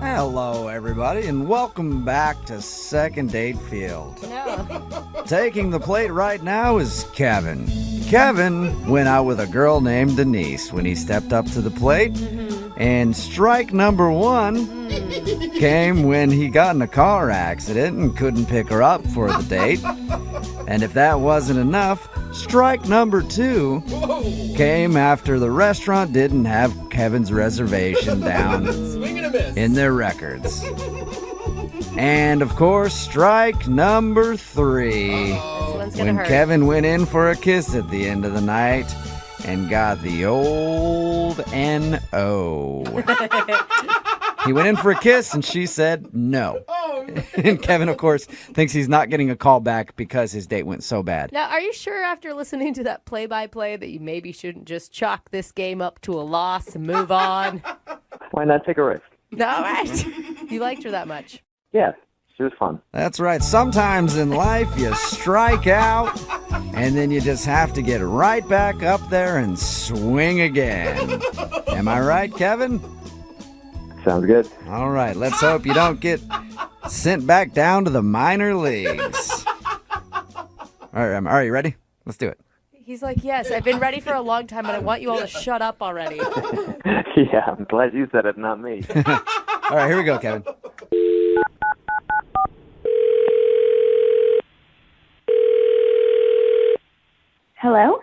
Hello, everybody, and welcome back to Second Date Field. No. Taking the plate right now is Kevin. Kevin went out with a girl named Denise when he stepped up to the plate. And strike number one came when he got in a car accident and couldn't pick her up for the date. And if that wasn't enough, strike number two came after the restaurant didn't have Kevin's reservation down in their records. And of course, strike number three, when Kevin went in for a kiss at the end of the night and got the old N.O. He went in for a kiss and she said no. And Kevin, of course, thinks he's not getting a call back because his date went so bad. Now, are you sure after listening to that play-by-play that you maybe shouldn't just chalk this game up to a loss and move on? Why not take a risk? All right. You liked her that much. Yeah, she was fun. That's right. Sometimes in life you strike out and then you just have to get right back up there and swing again. Am I right, Kevin? Sounds good. All right. Let's hope you don't get sent back down to the minor leagues. All right, you ready? Let's do it. He's like, yes, I've been ready for a long time, but I want you all to shut up already. Yeah, I'm glad you said it, not me. All right, here we go, Kevin. Hello?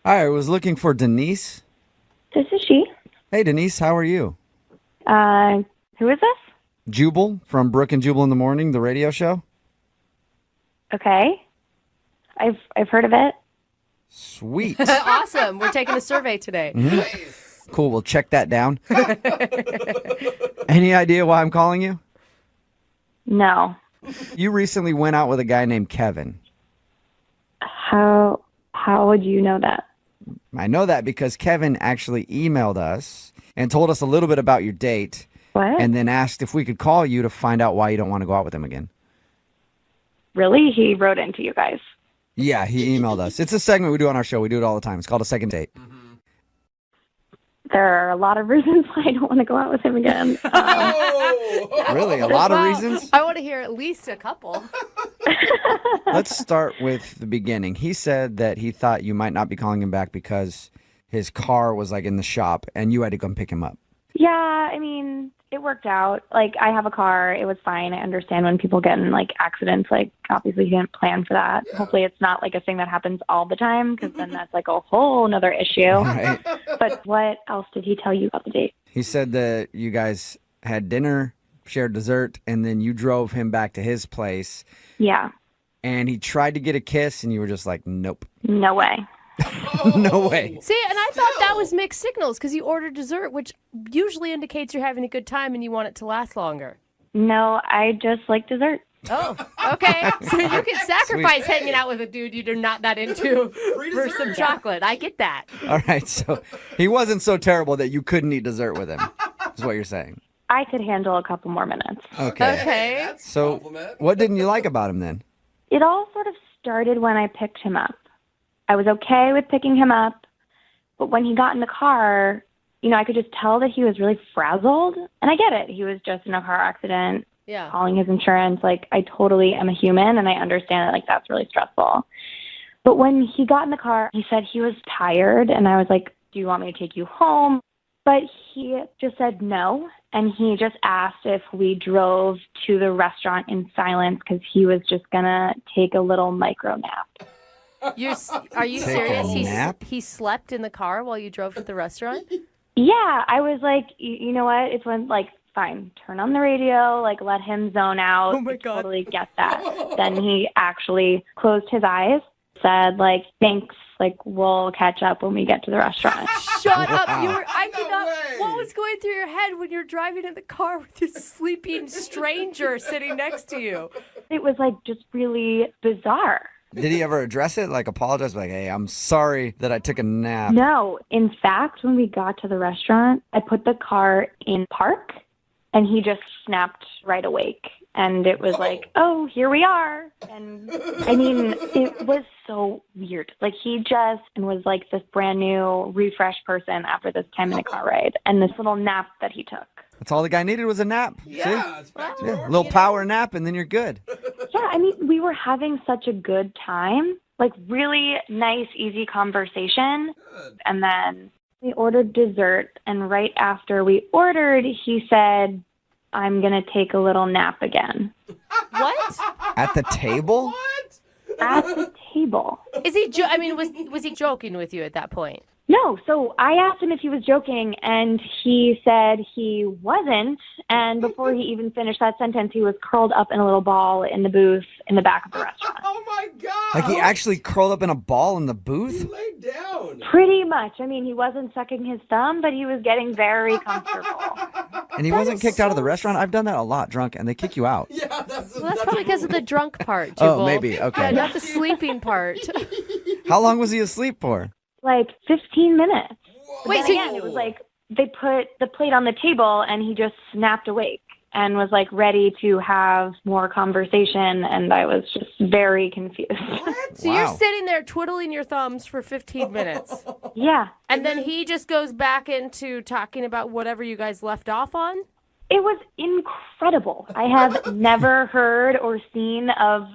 Hi, I was looking for Denise. This is she. Hey, Denise, how are you? Who is this? Jubal from Brooke and Jubal in the Morning, the radio show. Okay. I've heard of it. Sweet. Awesome. We're taking a survey today. Mm-hmm. Cool, we'll check that down. Any idea why I'm calling you? No. You recently went out with a guy named Kevin. How would you know that? I know that because Kevin actually emailed us and told us a little bit about your date. What? And then asked if we could call you to find out why you don't want to go out with him again. Really? He wrote into you guys. Yeah, he emailed us. It's a segment we do on our show. We do it all the time. It's called A Second Date. There are a lot of reasons why I don't want to go out with him again. Really? A lot of reasons? I want to hear at least a couple. Let's start with the beginning. He said that he thought you might not be calling him back because his car was like in the shop and you had to come pick him up. Yeah, I mean, it worked out. Like, I have a car. It was fine. I understand when people get in, like, accidents. Like, obviously, he didn't plan for that. Hopefully, it's not, like, a thing that happens all the time, because then that's, like, a whole nother issue. Right. But what else did he tell you about the date? He said that you guys had dinner, shared dessert, and then you drove him back to his place. Yeah. And he tried to get a kiss, and you were just like, nope. No way. No way. See, and I thought that was mixed signals because you ordered dessert, which usually indicates you're having a good time and you want it to last longer. No, I just like dessert. Oh, okay. So you can sacrifice hanging out with a dude you're not that into for some chocolate. I get that. All right, so he wasn't so terrible that you couldn't eat dessert with him, is what you're saying. I could handle a couple more minutes. Okay. So what didn't you like about him then? It all sort of started when I picked him up. I was okay with picking him up, but when he got in the car, you know, I could just tell that he was really frazzled. And I get it. He was just in a car accident, calling his insurance. Like, I totally am a human, and I understand that, like, that's really stressful. But when he got in the car, he said he was tired, and I was like, do you want me to take you home? But he just said no, and he just asked if we drove to the restaurant in silence because he was just going to take a little micro nap. Are you Take serious? a nap? He slept in the car while you drove to the restaurant? Yeah, I was like, you know what? It's when, like, fine, turn on the radio, like, let him zone out. Oh, my God. I totally get that. Then he actually closed his eyes, said, like, thanks, like, we'll catch up when we get to the restaurant. Shut up. I did not. What was going through your head when you're driving in the car with this sleeping stranger sitting next to you? It was, like, just really bizarre. Did he ever address it? Like apologize? Like, hey, I'm sorry that I took a nap. No. In fact, when we got to the restaurant, I put the car in park, and he just snapped right awake. And it was like, oh, here we are. And I mean, it was so weird. Like, he just was like this brand new refreshed person after this 10-minute car ride and this little nap that he took. That's all the guy needed was a nap. Yeah, it's back to See? Yeah, a normal. little power nap, and then you're good. Yeah, I mean, we were having such a good time, like really nice, easy conversation. Good. And then we ordered dessert, and right after we ordered, he said, I'm going to take a little nap again. What? At the table? What? At the table. Is he? Was he joking with you at that point? No, so I asked him if he was joking, and he said he wasn't. And before he even finished that sentence, he was curled up in a little ball in the booth in the back of the restaurant. Oh my God! Like he actually curled up in a ball in the He booth? laid down. Pretty much. I mean, he wasn't sucking his thumb, but he was getting very comfortable. And he wasn't kicked out of the restaurant? I've done that a lot drunk, and they kick you out. Yeah, that's Probably because of the drunk part, Oh, Jubal. maybe. Okay. Yeah, not the sleeping part. How long was he asleep for? Like 15 minutes. But Wait, then so again, it was like they put the plate on the table, and he just snapped awake and was like ready to have more conversation, and I was just very confused. So Wow. you're sitting there twiddling your thumbs for 15 minutes. Yeah. And then he just goes back into talking about whatever you guys left off on? It was incredible. I have never heard or seen of,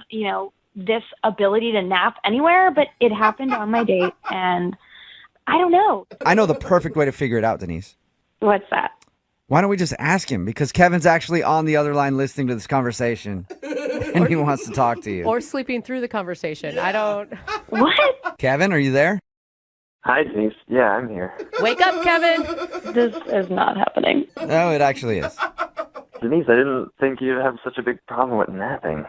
this ability to nap anywhere, but it happened on my date, and I don't know. I know the perfect way to figure it out, Denise. What's that? Why don't we just ask him? Because Kevin's actually on the other line listening to this conversation, and he wants to talk to you. Or sleeping through the conversation. I don't... What? Kevin, are you there? Hi, Denise. Yeah, I'm here. Wake up, Kevin! This is not happening. No, it actually is. Denise, I didn't think you'd have such a big problem with napping.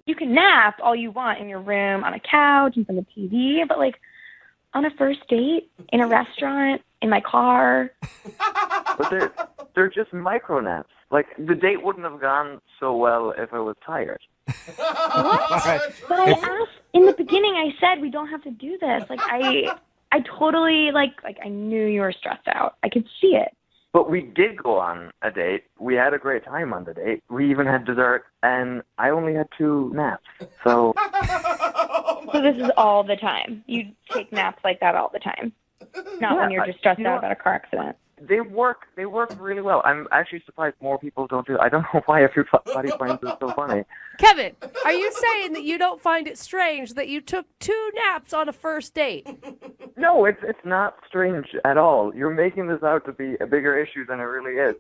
You can nap all you want in your room, on a couch, in front of the TV, but like on a first date, in a restaurant, in my car. But they're just micro naps. Like, the date wouldn't have gone so well if I was tired. All right. But I asked in the beginning. I said we don't have to do this. Like I totally like I knew you were stressed out. I could see it. But we did go on a date. We had a great time on the date. We even had dessert, and I only had 2 naps. So, So this is all the time. You take naps like that all the time. Not when you're just stressed out about a car accident. they work really well. I'm actually surprised more people don't do it. I don't know why everybody finds it so funny. Kevin, are you saying that you don't find it strange that you took 2 naps on a first date? No, it's not strange at all. You're making this out to be a bigger issue than it really is.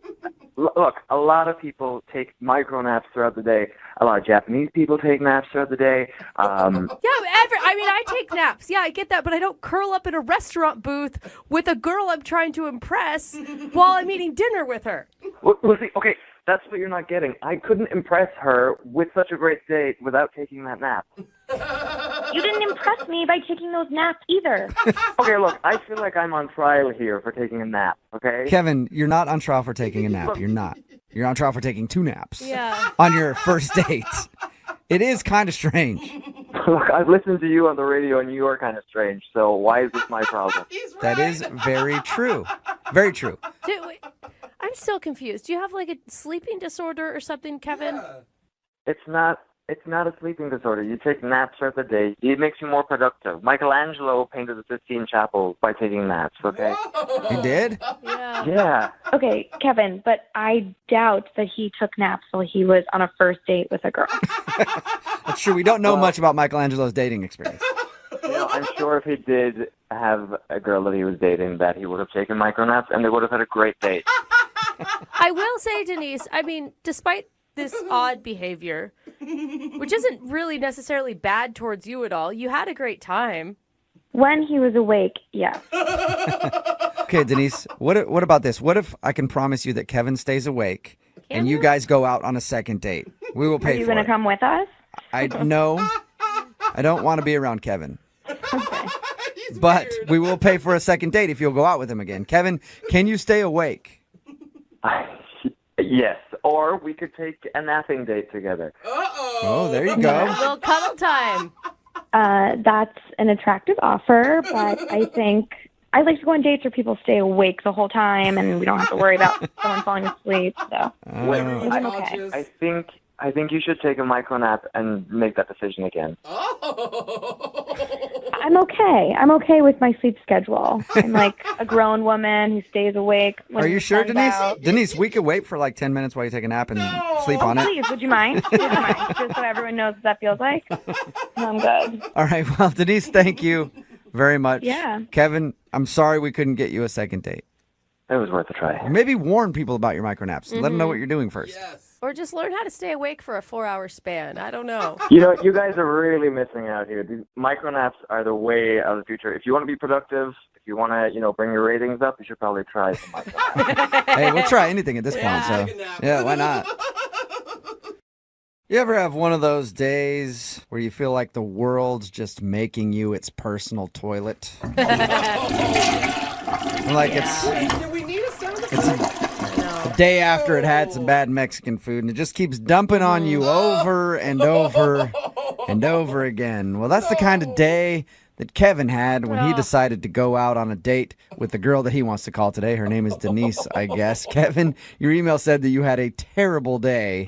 Look, a lot of people take micro naps throughout the day. A lot of Japanese people take naps throughout the day. I take naps. Yeah, I get that, but I don't curl up in a restaurant booth with a girl I'm trying to impress while I'm eating dinner with her. Well, see, okay, that's what you're not getting. I couldn't impress her with such a great date without taking that nap. You didn't impress me by taking those naps either. Okay, look, I feel like I'm on trial here for taking a nap, okay? Kevin, you're not on trial for taking a nap. You're not. You're on trial for taking 2 naps. Yeah. On your first date. It is kind of strange. Look, I've listened to you on the radio, and you are kind of strange, so why is this my problem? That is very true. Very true. I'm still confused. Do you have like a sleeping disorder or something, Kevin? Yeah. It's not a sleeping disorder. You take naps throughout the day. It makes you more productive. Michelangelo painted the Sistine Chapel by taking naps, okay? You did? Yeah. Yeah. Okay, Kevin, but I doubt that he took naps while he was on a first date with a girl. That's true. We don't know much about Michelangelo's dating experience. You know, I'm sure if he did have a girl that he was dating, that he would have taken micro naps, and they would have had a great date. I will say, Denise, I mean, despite this odd behavior, which isn't really necessarily bad towards you at all, you had a great time. When he was awake, yeah. Okay, Denise, what about this? What if I can promise you that Kevin stays awake and you guys go out on a second date? We will Are pay you for going to it. come with us? No, I don't want to be around Kevin. Okay. But we will pay for a second date if you'll go out with him again. Kevin, can you stay awake? Yes, or we could take a napping date together. Uh-oh. Oh, there you go. A little cuddle time. That's an attractive offer, but I think I like to go on dates where people stay awake the whole time and we don't have to worry about someone falling asleep. So Wait, I'm okay. I think you should take a micro nap and make that decision again. Oh. I'm okay. I'm okay with my sleep schedule. I'm like a grown woman who stays awake. When Are you the sure, sun's Denise? out. Denise, we could wait for like 10 minutes while you take a nap and sleep on it. Please, would you mind? Would you mind? Just so everyone knows what that feels like. No, I'm good. All right. Well, Denise, thank you very much. Yeah. Kevin, I'm sorry we couldn't get you a second date. It was worth a try. Maybe warn people about your micronaps. Let them know what you're doing first. Yes. Or just learn how to stay awake for a 4-hour span. I don't know. You know, you guys are really missing out here. These micronaps are the way of the future. If you want to be productive, if you want to, bring your ratings up, you should probably try some micronaps. Hey, we'll try anything at this point. So, Take a nap. yeah, why not? You ever have one of those days where you feel like the world's just making you its personal toilet? Like Do we need a sound effect? it's a day after it had some bad Mexican food, and it just keeps dumping on you over and over and over again. Well, that's the kind of day that Kevin had when he decided to go out on a date with the girl that he wants to call today. Her name is Denise, I guess. Kevin, your email said that you had a terrible day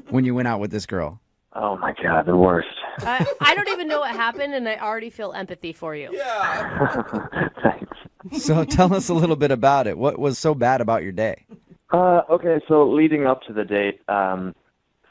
when you went out with this girl. Oh, my God, the worst. I don't even know what happened, and I already feel empathy for you. Yeah. Thanks. So tell us a little bit about it. What was so bad about your day? Okay, so leading up to the date,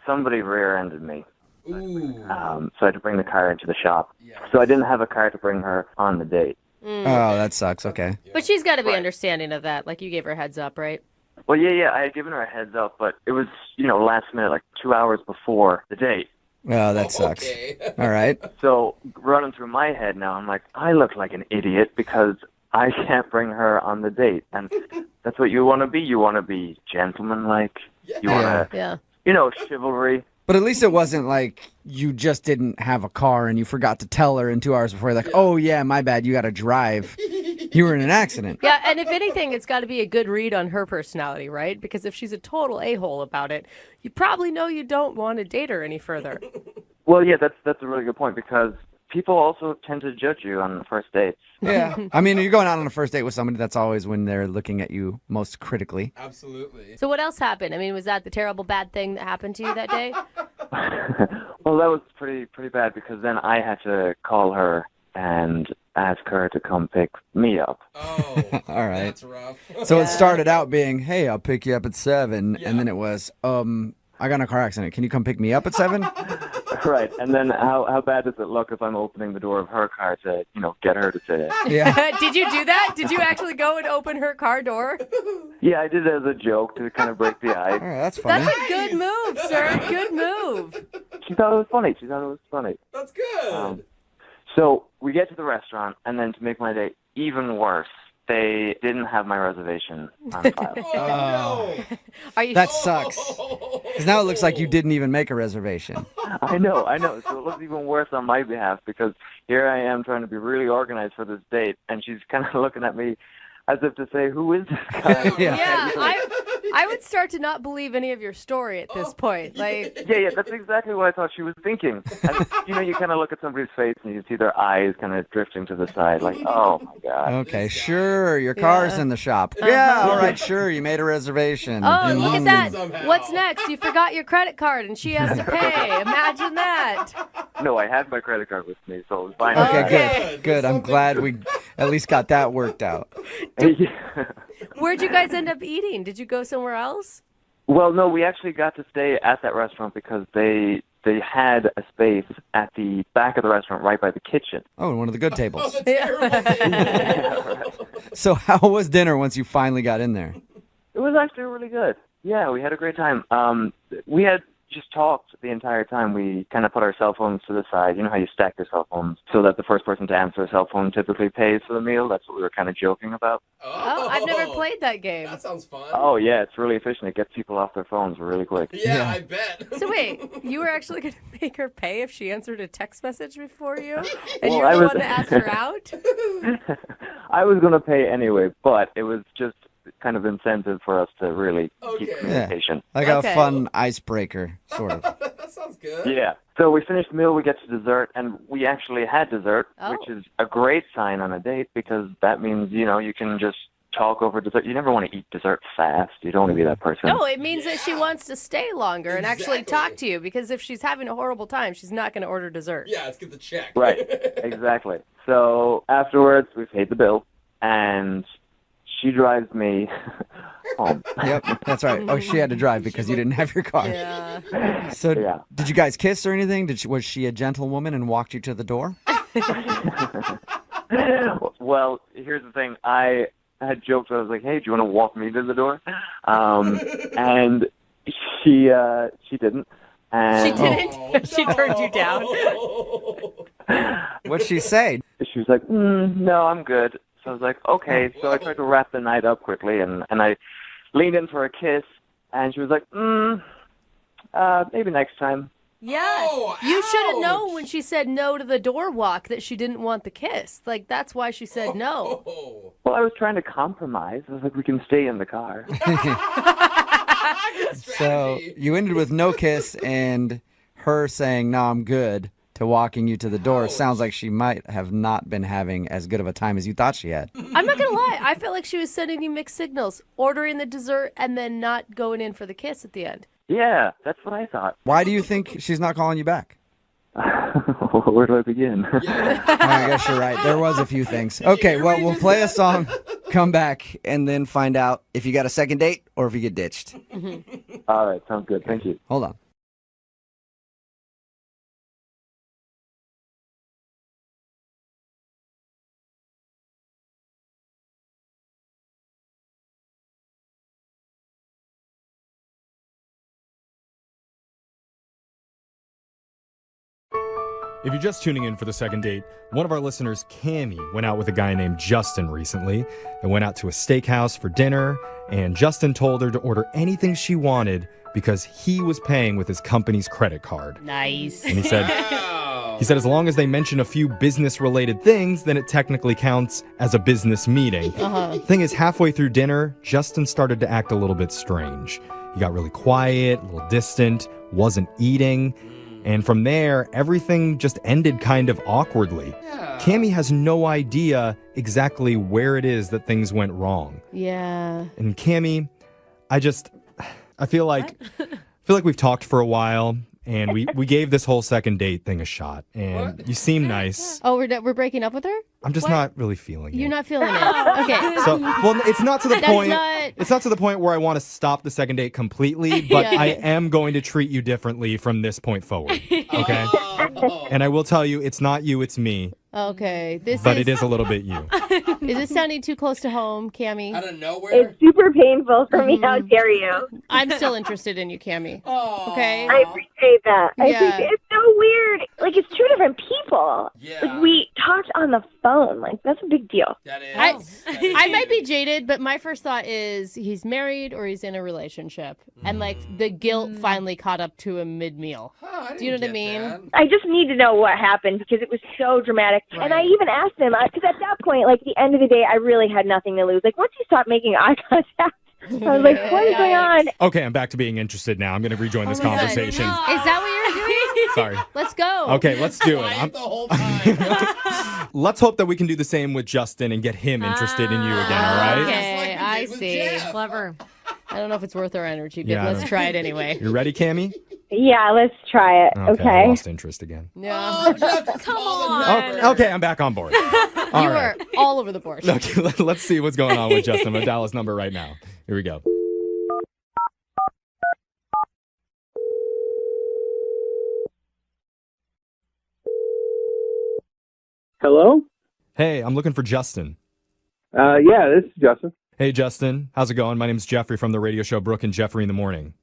somebody rear-ended me. Ooh. So I had to bring the car into the shop. Yeah. So I didn't have a car to bring her on the date. Oh, that sucks. Okay. But she's got to be understanding of that. Like, you gave her a heads up, right? Well, yeah, I had given her a heads up, but it was, last minute, like 2 hours before the date. Oh, that sucks. Okay. All right. So running through my head now, I'm like, I look like an idiot because I can't bring her on the date. And that's what you want to be. You want to be gentlemanlike. You want to, Yeah. chivalry. But at least it wasn't like you just didn't have a car and you forgot to tell her in 2 hours before. Like, oh, yeah, my bad. You got to drive. You were in an accident. Yeah, and if anything, it's got to be a good read on her personality, right? Because if she's a total a-hole about it, you probably know you don't want to date her any further. Well, yeah, that's a really good point because people also tend to judge you on the first dates. Yeah. I mean, you're going out on a first date with somebody, that's always when they're looking at you most critically. Absolutely. So what else happened? I mean, was that the terrible bad thing that happened to you that day? Well, that was pretty bad because then I had to call her and ask her to come pick me up. Oh. All right. That's rough. So it started out being, hey, I'll pick you up at 7. And then it was, I got in a car accident. Can you come pick me up at 7? Right, and then how bad does it look if I'm opening the door of her car to, get her to sit in? Yeah. Did you do that? Did you actually go and open her car door? Yeah, I did it as a joke to kind of break the All ice. right, that's funny. That's a good move, sir. Good move. She thought it was funny. That's good. So we get to the restaurant, and then to make my day even worse, they didn't have my reservation on file. Oh, no. Are you? That sucks. Because now it looks like you didn't even make a reservation. I know. So it looks even worse on my behalf because here I am trying to be really organized for this date, and she's kind of looking at me as if to say, who is this guy? Yeah, I would start to not believe any of your story at this point. Like, Yeah, that's exactly what I thought she was thinking. And, you kind of look at somebody's face and you see their eyes kind of drifting to the side, like, oh my God. Okay, sure. Your car's in the shop. Yeah, all right, sure. You made a reservation. oh, look at that. Somehow. What's next? You forgot your credit card and she has to pay. Imagine that. No, I had my credit card with me, so it was fine. Okay, Okay. good. Good. I'm glad we at least got that worked out. Where'd you guys end up eating? Did you go somewhere else? Well, no, we actually got to stay at that restaurant because they had a space at the back of the restaurant right by the kitchen. Oh, one of the good tables. Yeah, right. So how was dinner once you finally got in there? It was actually really good. Yeah, we had a great time. We had just talked the entire time. We kind of put our cell phones to the side. You know how you stack your cell phones so that the first person to answer a cell phone typically pays for the meal? That's what we were kind of joking about. Oh, I've never played that game. That sounds fun. Oh, yeah, it's really efficient. It gets people off their phones really quick. Yeah, I bet. So wait, you were actually going to make her pay if she answered a text message before you? And Well, you're I the was- one that asked her out? I was going to pay anyway, but it was just kind of incentive for us to really keep Okay. communication. Like Okay. a fun icebreaker, sort of. That sounds good. Yeah. So we finished the meal, we get to dessert, and we actually had dessert, Oh. which is a great sign on a date because that means, you can just talk over dessert. You never want to eat dessert fast. You don't want to be that person. No, it means that she wants to stay longer and actually Exactly. talk to you, because if she's having a horrible time, she's not going to order dessert. Yeah, let's get the check. Right, exactly. So afterwards, we paid the bill, and she drives me home. Yep, that's right. Oh, she had to drive because you didn't have your car. Yeah. So Yeah. did you guys kiss or anything? Was she a gentlewoman and walked you to the door? Well, here's the thing. I had joked. I was like, "Hey, do you want to walk me to the door?" And she didn't. And She didn't? Oh, She turned you down? What'd she say? She was like, "No, I'm good." So I was like, "Okay." So I tried to wrap the night up quickly, and I leaned in for a kiss, and she was like, "Maybe next time." Yeah. Oh, You should have known ouch. when she said no to the door walk that she didn't want the kiss. Like, that's why she said no. Oh. Well, I was trying to compromise. I was like, "We can stay in the car." So you ended with no kiss and her saying, "No, I'm good," to walking you to the door. Ouch. Sounds like she might have not been having as good of a time as you thought she had. I'm not going to lie. I felt like she was sending you mixed signals, ordering the dessert and then not going in for the kiss at the end. Yeah, that's what I thought. Why do you think she's not calling you back? Where do I begin? I guess you're right. There was a few things. Okay, well, we'll play a song, come back, and then find out if you got a second date or if you get ditched. All right, sounds good. Thank you. Hold on. If you're just tuning in for the second date, one of our listeners, Cammie, went out with a guy named Justin recently. They went out to a steakhouse for dinner, and Justin told her to order anything she wanted because he was paying with his company's credit card. Nice. And he said, Wow. as long as they mention a few business-related things, then it technically counts as a business meeting. Thing is, halfway through dinner, Justin started to act a little bit strange. He got really quiet, a little distant, wasn't eating. And from there, everything just ended kind of awkwardly. Yeah. Cammie has no idea exactly where it is that things went wrong. Yeah. And Cammie, I feel like we've talked for a while, and we gave this whole second date thing a shot. And What? you seem nice. Oh, we're breaking up with her? I'm just not really feeling it. You're not feeling it. Okay. So, well, it's not to the That's point. not- It's not to the point where I want to stop the second date completely, but Yeah. I am going to treat you differently from this point forward. Okay. Oh. And I will tell you, it's not you, it's me, Okay. but it is a little bit you. Is this sounding too close to home, Cammie? Out of nowhere. It's super painful for me. How dare you? I'm still interested in you, Cammie. Oh. Okay. I appreciate that. I Yeah. appreciate it's so weird. Like, it's two different people. Yeah. Like, we talked on the phone. Like, that's a big deal. That is. I- that is I might be huge. jaded, but my first thought is he's married or he's in a relationship. And, like, the guilt finally caught up to him mid-meal. Huh, I Do you know didn't what I get mean? that. I just need to know what happened because it was so dramatic. And I Right. even asked him, because at that point, like, at the end of the day, I really had nothing to lose. Like, once you stop making eye contact, I was like, what is going on? Okay, I'm back to being interested now. I'm going to rejoin this Oh my God. conversation. Is that what you're doing? Sorry. Let's go. Okay, let's do it. Quiet the whole time. Let's hope that we can do the same with Justin and get him interested in you again, all right? Okay, Just like we I did with see. Jeff. Clever. I don't know if it's worth our energy, but Yeah, I let's don't- try it anyway. You ready, Cammie? Yeah, let's try it. I Okay. lost interest again. Yeah. Oh, Jeff, just Come call on. it Okay, okay, I'm back on board. All You right. were all over the board. Okay, let's see what's going on with Justin. I'm going to dial his number right now. Here we go. Hello? Hey, I'm looking for Justin. Yeah, this is Justin. Hey, Justin. How's it going? My name's Jeffrey from the radio show Brooke and Jeffrey in the Morning.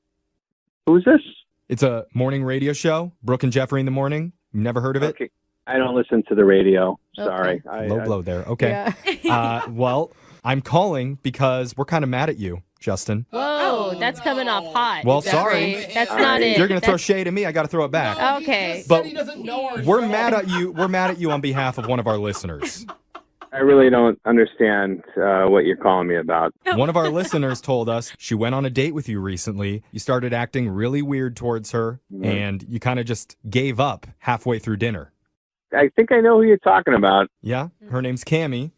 Who's this? It's a morning radio show, Brooke and Jeffrey in the Morning. You've never heard of it? Okay. I don't listen to the radio. Sorry. Low blow there. Okay. Yeah. Well, I'm calling because we're kind of mad at you, Justin. Whoa, that's coming off hot. Well, Jeffrey. sorry. That's not it. You're going to throw That's- shade at me. I got to throw it back. No, he Okay. just But said he doesn't know our We're show. mad at you. We're mad at you on behalf of one of our listeners. I really don't understand what you're calling me about. One of our listeners told us she went on a date with you recently. You started acting really weird towards her, and you kind of just gave up halfway through dinner. I think I know who you're talking about. Yeah? Her name's Cammie.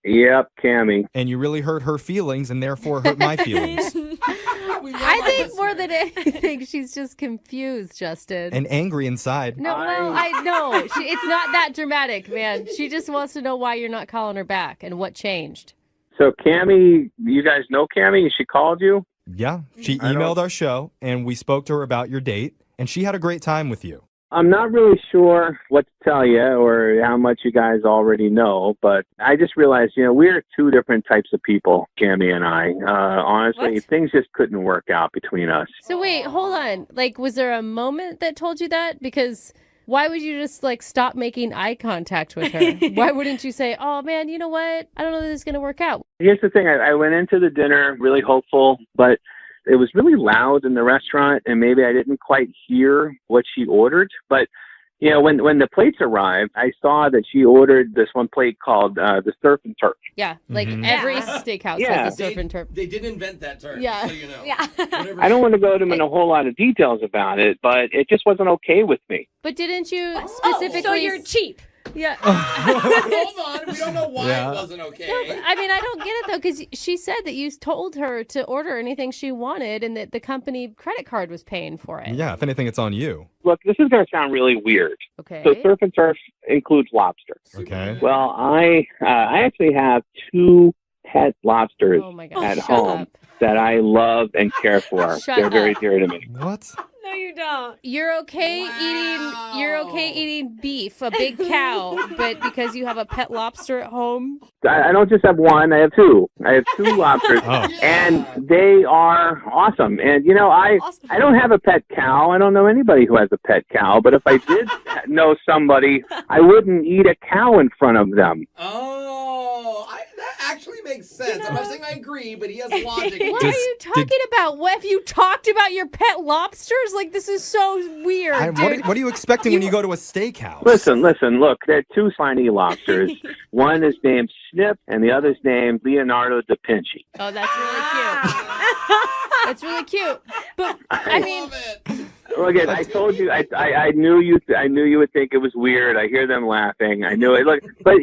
Yep, Cammy. And you really hurt her feelings and therefore hurt my feelings. I think more than anything, she's just confused, Justin. And angry inside. No, well, I know. It's not that dramatic, man. She just wants to know why you're not calling her back and what changed. So Cammy, you guys know Cammy? She called you? Yeah, she emailed our show, and we spoke to her about your date, and she had a great time with you. I'm not really sure what to tell you or how much you guys already know, but I just realized, we're two different types of people, Cammy and I. Honestly, What? things just couldn't work out between us. So wait, hold on. Like, was there a moment that told you that? Because why would you just, stop making eye contact with her? Why wouldn't you say, oh, man, you know what? I don't know that this is going to work out. Here's the thing. I went into the dinner really hopeful, but it was really loud in the restaurant, and maybe I didn't quite hear what she ordered. But, when the plates arrived, I saw that she ordered this one plate called the surf and turf. Yeah, every steakhouse has the surf and turf. They did invent that term, Yeah. so you know. Yeah. I don't want to go into a whole lot of details about it, but it just wasn't okay with me. But didn't you specifically... so you're cheap. Yeah. Hold on, we don't know why it wasn't okay. No, I mean, I don't get it, though, because she said that you told her to order anything she wanted and that the company credit card was paying for it. Yeah, if anything, it's on you. Look, this is going to sound really weird. Okay. So surf and turf includes lobster. Okay. Well, I actually have 2 pet lobsters Oh, my God. at Shut home up. that I love and care for. Shut They're very up. dear to me. What? No, you don't. You're okay eating beef, a big cow, but because you have a pet lobster at home? I don't just have one. I have 2. I have 2 lobsters, and they are awesome. And, I don't have a pet cow. I don't know anybody who has a pet cow. But if I did know somebody, I wouldn't eat a cow in front of them. That actually makes sense. I'm not saying I agree, but he has logic. What are you talking about? What have you talked about your pet lobsters? Like, this is so weird, dude. What are you expecting when you go to a steakhouse? Listen, look, there are 2 spiny lobsters. One is named Snip, and the other's named Leonardo da Vinci. Oh, that's really cute. That's really cute. But, I mean... Look, I told you, I knew you would think it was weird. I hear them laughing. I knew it. Look, but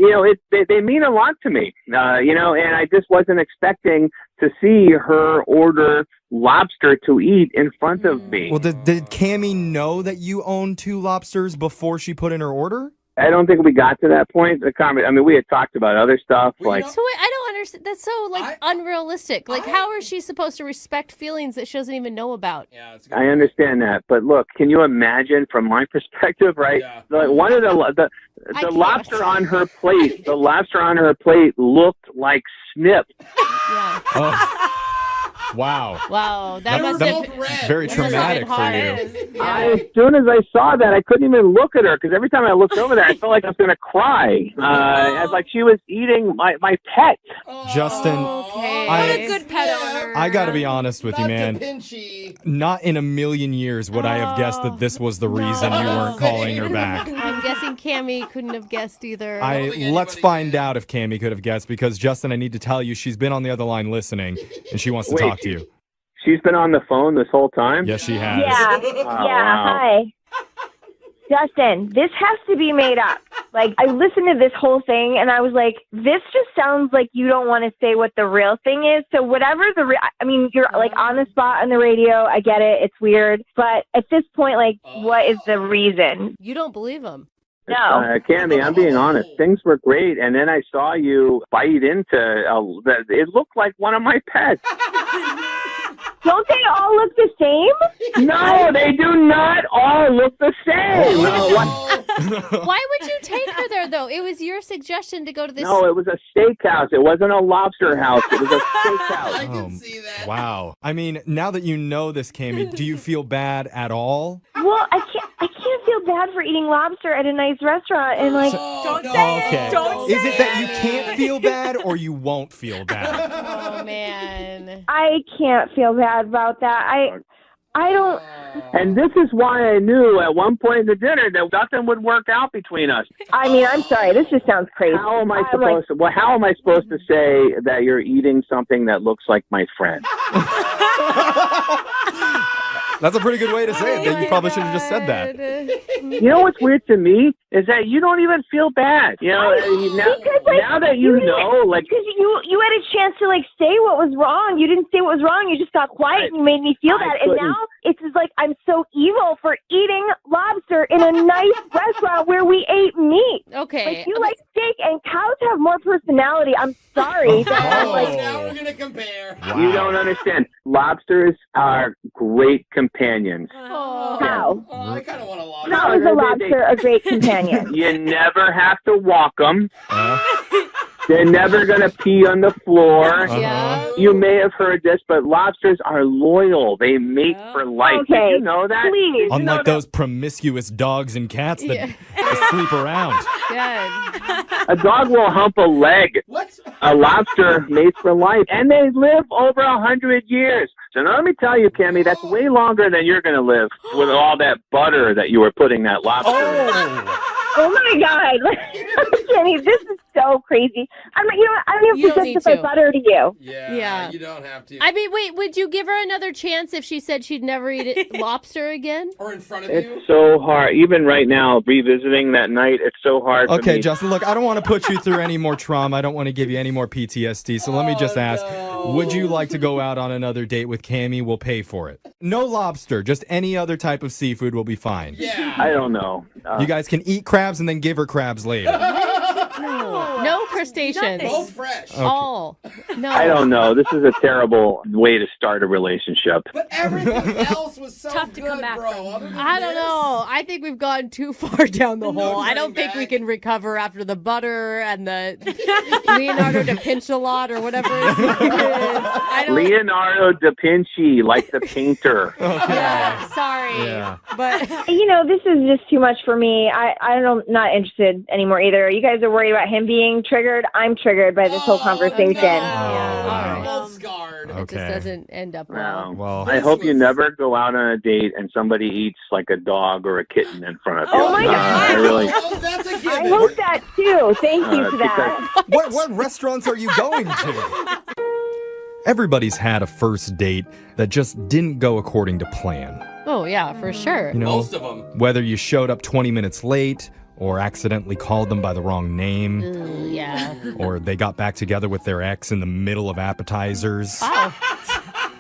they mean a lot to me. And I just wasn't expecting to see her order lobster to eat in front of me. Well, did Cammy know that you owned 2 lobsters before she put in her order? I don't think we got to that point. We had talked about other stuff. So wait, I don't understand. That's so unrealistic. How is she supposed to respect feelings that she doesn't even know about? Yeah, I understand that, but look, can you imagine from my perspective, right? Yeah. One of the lobster on her plate, the lobster on her plate looked like Snip. Yeah. Oh. Wow. Wow, that must both have red. Very that must have traumatic been for you. hard. As soon as I saw that, I couldn't even look at her because every time I looked over there, I felt like I was going to cry. As like she was eating my pet. Justin, Okay. I- What a good pet owner. I got to be honest with you, Not man. Da Vinci. Not in a million years would I have guessed that this was the reason you weren't calling her back. I'm guessing Cammy couldn't have guessed either. think Let's anybody find did. out if Cammy could have guessed because Justin, I need to tell you, she's been on the other line listening and she wants to Wait, talk to you. She's been on the phone this whole time? Yes, she has. Yeah. wow. Hi. Justin, this has to be made up. I listened to this whole thing and I was like, this just sounds like you don't want to say what the real thing is. So whatever you're on the spot on the radio. I get it. It's weird. But at this point, what is the reason? You don't believe him. No. Cammy, I'm being honest. Things were great, and then I saw you bite into it looked like one of my pets. Don't they all look the same? No, they do not all look the same. Why would you take her there, though? It was your suggestion to go to this. No, it was a steakhouse. It wasn't a lobster house. It was a steakhouse. I can see that. Wow. I mean, now that you know this, Cammy, do you feel bad at all? Well, I can't feel bad for eating lobster at a nice restaurant and Don't say Okay. it. Don't Is say it that you can't feel bad or you won't feel bad? Oh, man. I can't feel bad about that. I don't. And this is why I knew at one point in the dinner that nothing would work out between us. I mean, I'm sorry. This just sounds crazy. How am I supposed to? Well, how am I supposed to say that you're eating something that looks like my friend? That's a pretty good way to say it. Then you probably should have just said that. You know what's weird to me is that you don't even feel bad. You know, now that you know, like, because you had a chance to like say what was wrong. You didn't say what was wrong. You just got quiet and you made me feel bad. And now it's just like I'm so evil for eating lobster in a nice restaurant where we ate meat. Okay. Like you like steak, and cows have more personality. I'm sorry. Now we're gonna compare. Wow. you don't understand. Lobsters are great companions. How? Oh, I kind of want a lobster. How is a lobster a great companion? You never have to walk them. They're never going to pee on the floor. Yeah. You may have heard this, but lobsters are loyal. They mate for life. Okay, Did you know that? please. Unlike those promiscuous dogs and cats that sleep around. Good. A dog will hump a leg. What? A lobster mates for life, and they live over 100 years. So now let me tell you, Cammie, that's way longer than you're going to live with all that butter that you were putting that lobster in. Oh my God, Jenny, this is so crazy. I'm, you know, what? I don't You even don't need justify to. butter to you. Yeah. You don't have to. I mean, wait, would you give her another chance if she said she'd never eat lobster again? Or in front of you. It's so hard. Even right now, revisiting that night, it's so hard for Okay, me. Justin, look, I don't want to put you through any more trauma. I don't want to give you any more PTSD. So let me just ask, would you like to go out on another date with Cammie? We'll pay for it. No lobster, just any other type of seafood will be fine. Yeah. I don't know. You guys can eat crabs and then give her crabs later. No crustaceans. Both fresh. All. No. I don't know. This is a terrible way to start a relationship. But everything else was so Tough to good, come back bro. from. Other than I don't this, know. I think we've gone too far down the No hole. I don't turning think we back. can recover after the butter and the Leonardo da Vinci lot or whatever his name is. I don't. Leonardo da Vinci, like the painter. Yeah, sorry. Yeah. But You know, this is just too much for me. I'm not interested anymore either. You guys are worried about him being triggered. I'm triggered by this whole conversation. yeah, Oh, all We're right. both scarred. It just doesn't end up well. Well, I hope you never go out on a date and somebody eats like a dog or a kitten in front of you. Oh my God. I really. Oh, that's a I given. hope that too. Thank you for that. what restaurants are you going to? Everybody's had a first date that just didn't go according to plan. Oh, yeah, for sure. You know, Most of them. whether you showed up 20 minutes late or accidentally called them by the wrong name, Ooh, yeah. or they got back together with their ex in the middle of appetizers. Oh,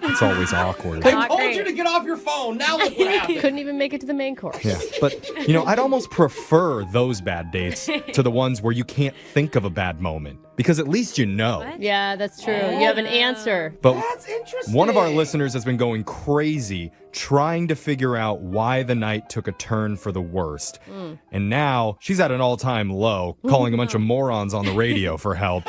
It's always awkward. I Not told great. you to get off your phone. Now look what happened. couldn't even make it to the main course. Yeah, but, you know, I'd almost prefer those bad dates to the ones where you can't think of a bad moment, because at least you know. Yeah, that's true. You have an answer. But That's interesting. one of our listeners has been going crazy trying to figure out why the night took a turn for the worst. And now she's at an all-time low, calling a bunch of morons on the radio for help.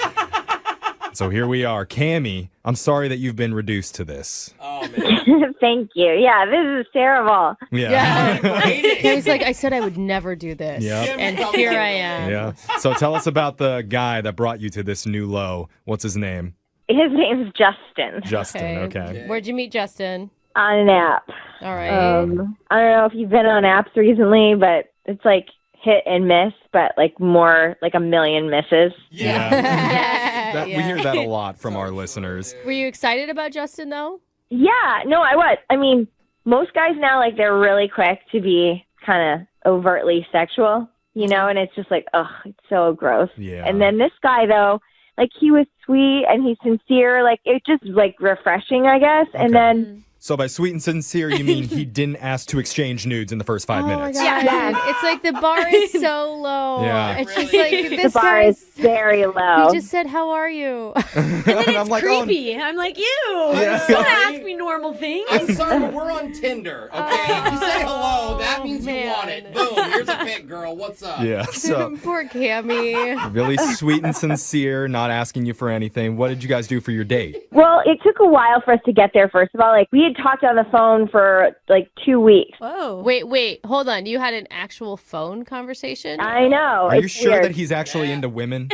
So here we are. Cammie, I'm sorry that you've been reduced to this. Oh, man. Thank you. Yeah, this is terrible. Yeah. Rating. He's like, I said I would never do this. Yep. And here I am. Yeah. So tell us about the guy that brought you to this new low. What's his name? His name's Justin. Justin. Okay. Where'd you meet Justin? On an app. All right. I don't know if you've been on apps recently, but it's like hit and miss, but like more like a million misses. Yeah. That, Yeah. We hear that a lot from our listeners. Were you excited about Justin, though? Yeah, no, I was. I mean, most guys now, like, they're really quick to be kind of overtly sexual, you know, and it's just like, ugh, it's so gross. Yeah. And then this guy, though, like, he was sweet and he's sincere. Like, it just, like, refreshing, I guess. And then, So by sweet and sincere, you mean he didn't ask to exchange nudes in the first 5 Oh my minutes? God. Yeah. It's like the bar is so low. Yeah. It's just Really? like, the this bar guy's... is very low. He just said, how are you? And It's I'm like, oh, creepy. I'm like, ew. Yeah. Don't ask me normal things. I'm sorry, but we're on Tinder, okay? If you say hello, that means you man. want it. Boom, here's a pic, girl. What's up? yeah. So Poor Cammie. really sweet and sincere, not asking you for anything. What did you guys do for your date? Well, it took a while for us to get there, first of all. Like, we had talked on the phone for, like, 2 weeks. Whoa. Wait, hold on. You had an actual phone conversation? I know. Are you it's sure weird. that he's actually into women?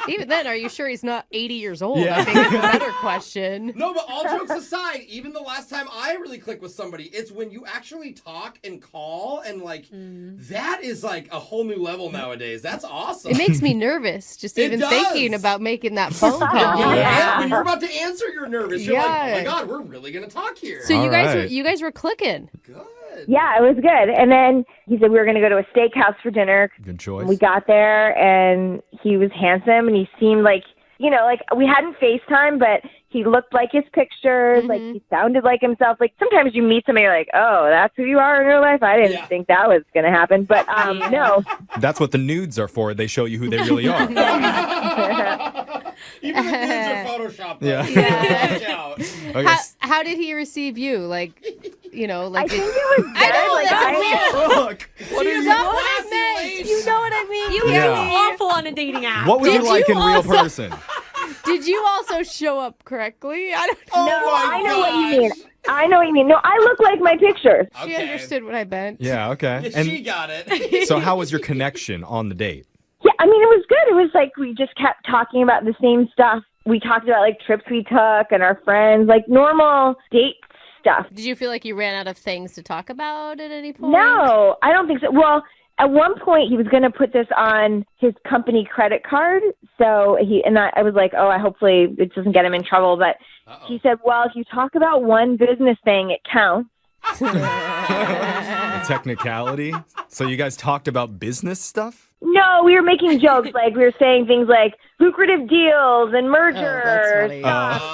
Even then, are you sure he's not 80 years old? Yeah. I think it's a better question. No, but all jokes aside, even the last time I really clicked with somebody, it's when you actually talk and call and like that is like a whole new level nowadays. That's awesome. It makes me nervous just It even does. thinking about making that phone call. Yeah. Yeah. When you're about to answer, you're nervous. You're like, oh Yeah. my God, we're really going to talk here. So All right. you guys were clicking. Good. Yeah, it was good. And then he said we were going to go to a steakhouse for dinner. Good choice. We got there, and he was handsome, and he seemed like, like we hadn't FaceTime, but he looked like his pictures, like he sounded like himself. Like sometimes you meet somebody, you're like, oh, that's who you are in real life? I didn't think that was going to happen. But no. That's what the nudes are for. They show you who they really are. Even the nudes are Photoshopped. Yeah. Watch out. Okay. How did he receive you? Like, I think it was good. I know, like, that's weird. Look, what She are is you? a classy lady. You know what I mean? You Yeah. feel awful on a dating app. What was Did it like you in real also- person? Did you also show up correctly? I don't Oh No, my I know what you mean. gosh. I know what you mean. No, I look like my pictures. She Okay. understood what I meant. Yeah, okay. Yeah, she And got it. so how was your connection on the date? Yeah, I mean, it was good. It was like we just kept talking about the same stuff. We talked about like trips we took and our friends, like normal date stuff. Did you feel like you ran out of things to talk about at any point? No, I don't think so. Well, at one point he was going to put this on his company credit card. So I was like, oh, hopefully it doesn't get him in trouble. But he said, well, if you talk about one business thing, it counts. A technicality? So you guys talked about business stuff? No, we were making jokes. Like we were saying things like lucrative deals and Oh, mergers. that's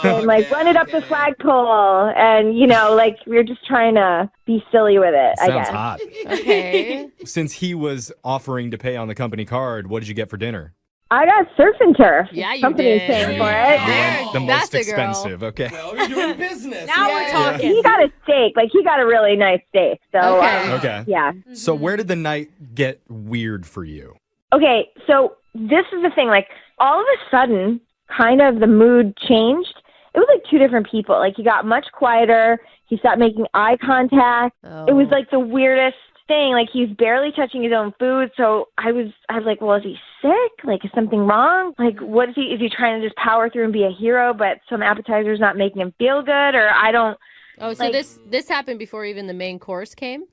funny. And like run it up the flagpole, and like we were just trying to be silly with it. I Sounds guess. hot. Okay. Since he was offering to pay on the company card, what did you get for dinner? I got surf and turf. Yeah, you Company's did. paying for There it. you There, go. The that's most a girl. expensive. Okay. Well, you're doing business. Now we're talking. He got a steak. Like he got a really nice steak. So Okay. Okay. yeah. So where did the night get weird for you? Okay, so this is the thing. Like all of a sudden, kind of the mood changed. It was like two different people. Like he got much quieter. He stopped making eye contact. Oh. It was like the weirdest thing. Like he's barely touching his own food. So I was like, well, is he sick? Like, is something wrong? Like, what is he trying to just power through and be a hero, but some appetizers not making him feel good? Or I don't. Oh, so like- this happened before even the main course came?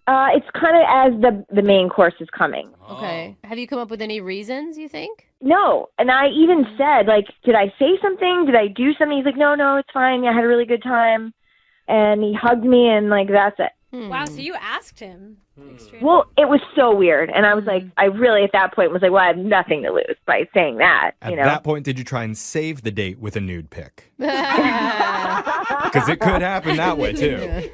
It's kind of as the main course is coming. Okay. Have you come up with any reasons, you think? No. And I even said, like, did I say something? Did I do something? He's like, no, it's fine. Yeah, I had a really good time. And he hugged me, and like, that's it. Wow, so you asked him. Well, it was so weird. And I was like, I really at that point was like, well, I have nothing to lose by saying that, At that point, did you try and save the date with a nude pic? Because it could happen that way, too.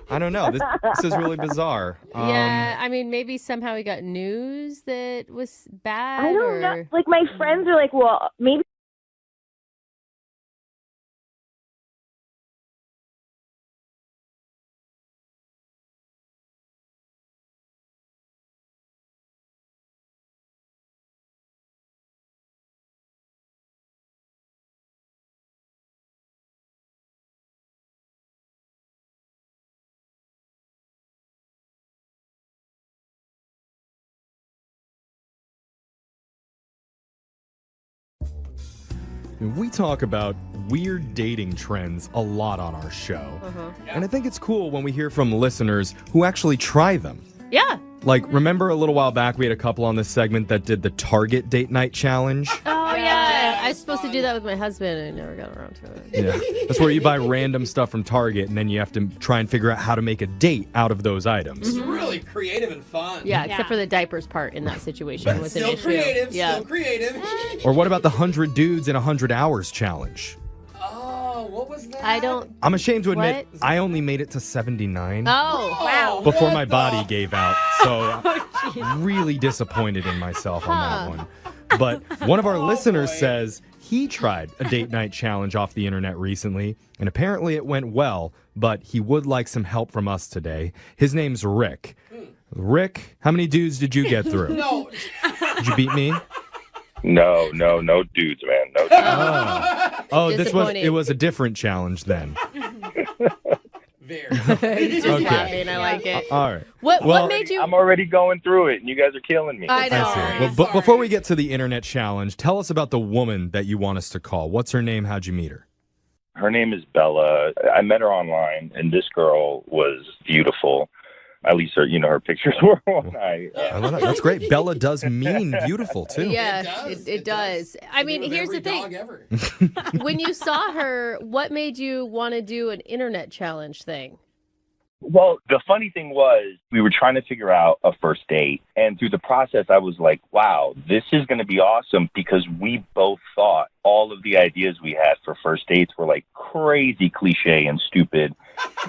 I don't know. This is really bizarre. Yeah, I mean, maybe somehow he got news that was bad. I don't or... know. Like, my friends are like, well, maybe. We talk about weird dating trends a lot on our show. And I think it's cool when we hear from listeners who actually try them. Yeah. Like, remember a little while back we had a couple on this segment that did the Target date night challenge? Oh, yeah. I was supposed to do that with my husband, and I never got around to it. Yeah. That's where you buy random stuff from Target and then you have to try and figure out how to make a date out of those items. It's really creative and fun. Yeah, except for the diapers part in that situation was an Still issue. creative, Yeah. still creative. Or what about the 100 dudes in 100 hours challenge? Oh, what was that? I don't. I'm ashamed to admit, What? I only made it to 79 Oh, wow. before what my the- body gave out. So really disappointed in myself on that one. But one of our listeners boy. says he tried a date night challenge off the internet recently, and apparently it went well, but he would like some help from us today. His name's Rick. Rick, how many dudes did you get through? No. Did you beat me? No dudes, man. No dudes. Oh, Disappointing. it was a different challenge then. Very. Just Okay. laughing. I like it. All right. What Well- made you? I'm already going through it, and you guys are killing me. I know. I see. Well, but before we get to the internet challenge, tell us about the woman that you want us to call. What's her name? How'd you meet her? Her name is Bella. I met her online, and this girl was beautiful. At least her pictures were one night. I love that. That's great. Bella does mean beautiful, too. Yeah, it does. I mean, here's the thing. Dog ever. When you saw her, what made you want to do an internet challenge thing? Well, the funny thing was we were trying to figure out a first date. And through the process, I was like, wow, this is going to be awesome because we both thought all of the ideas we had for first dates were like crazy cliche and stupid.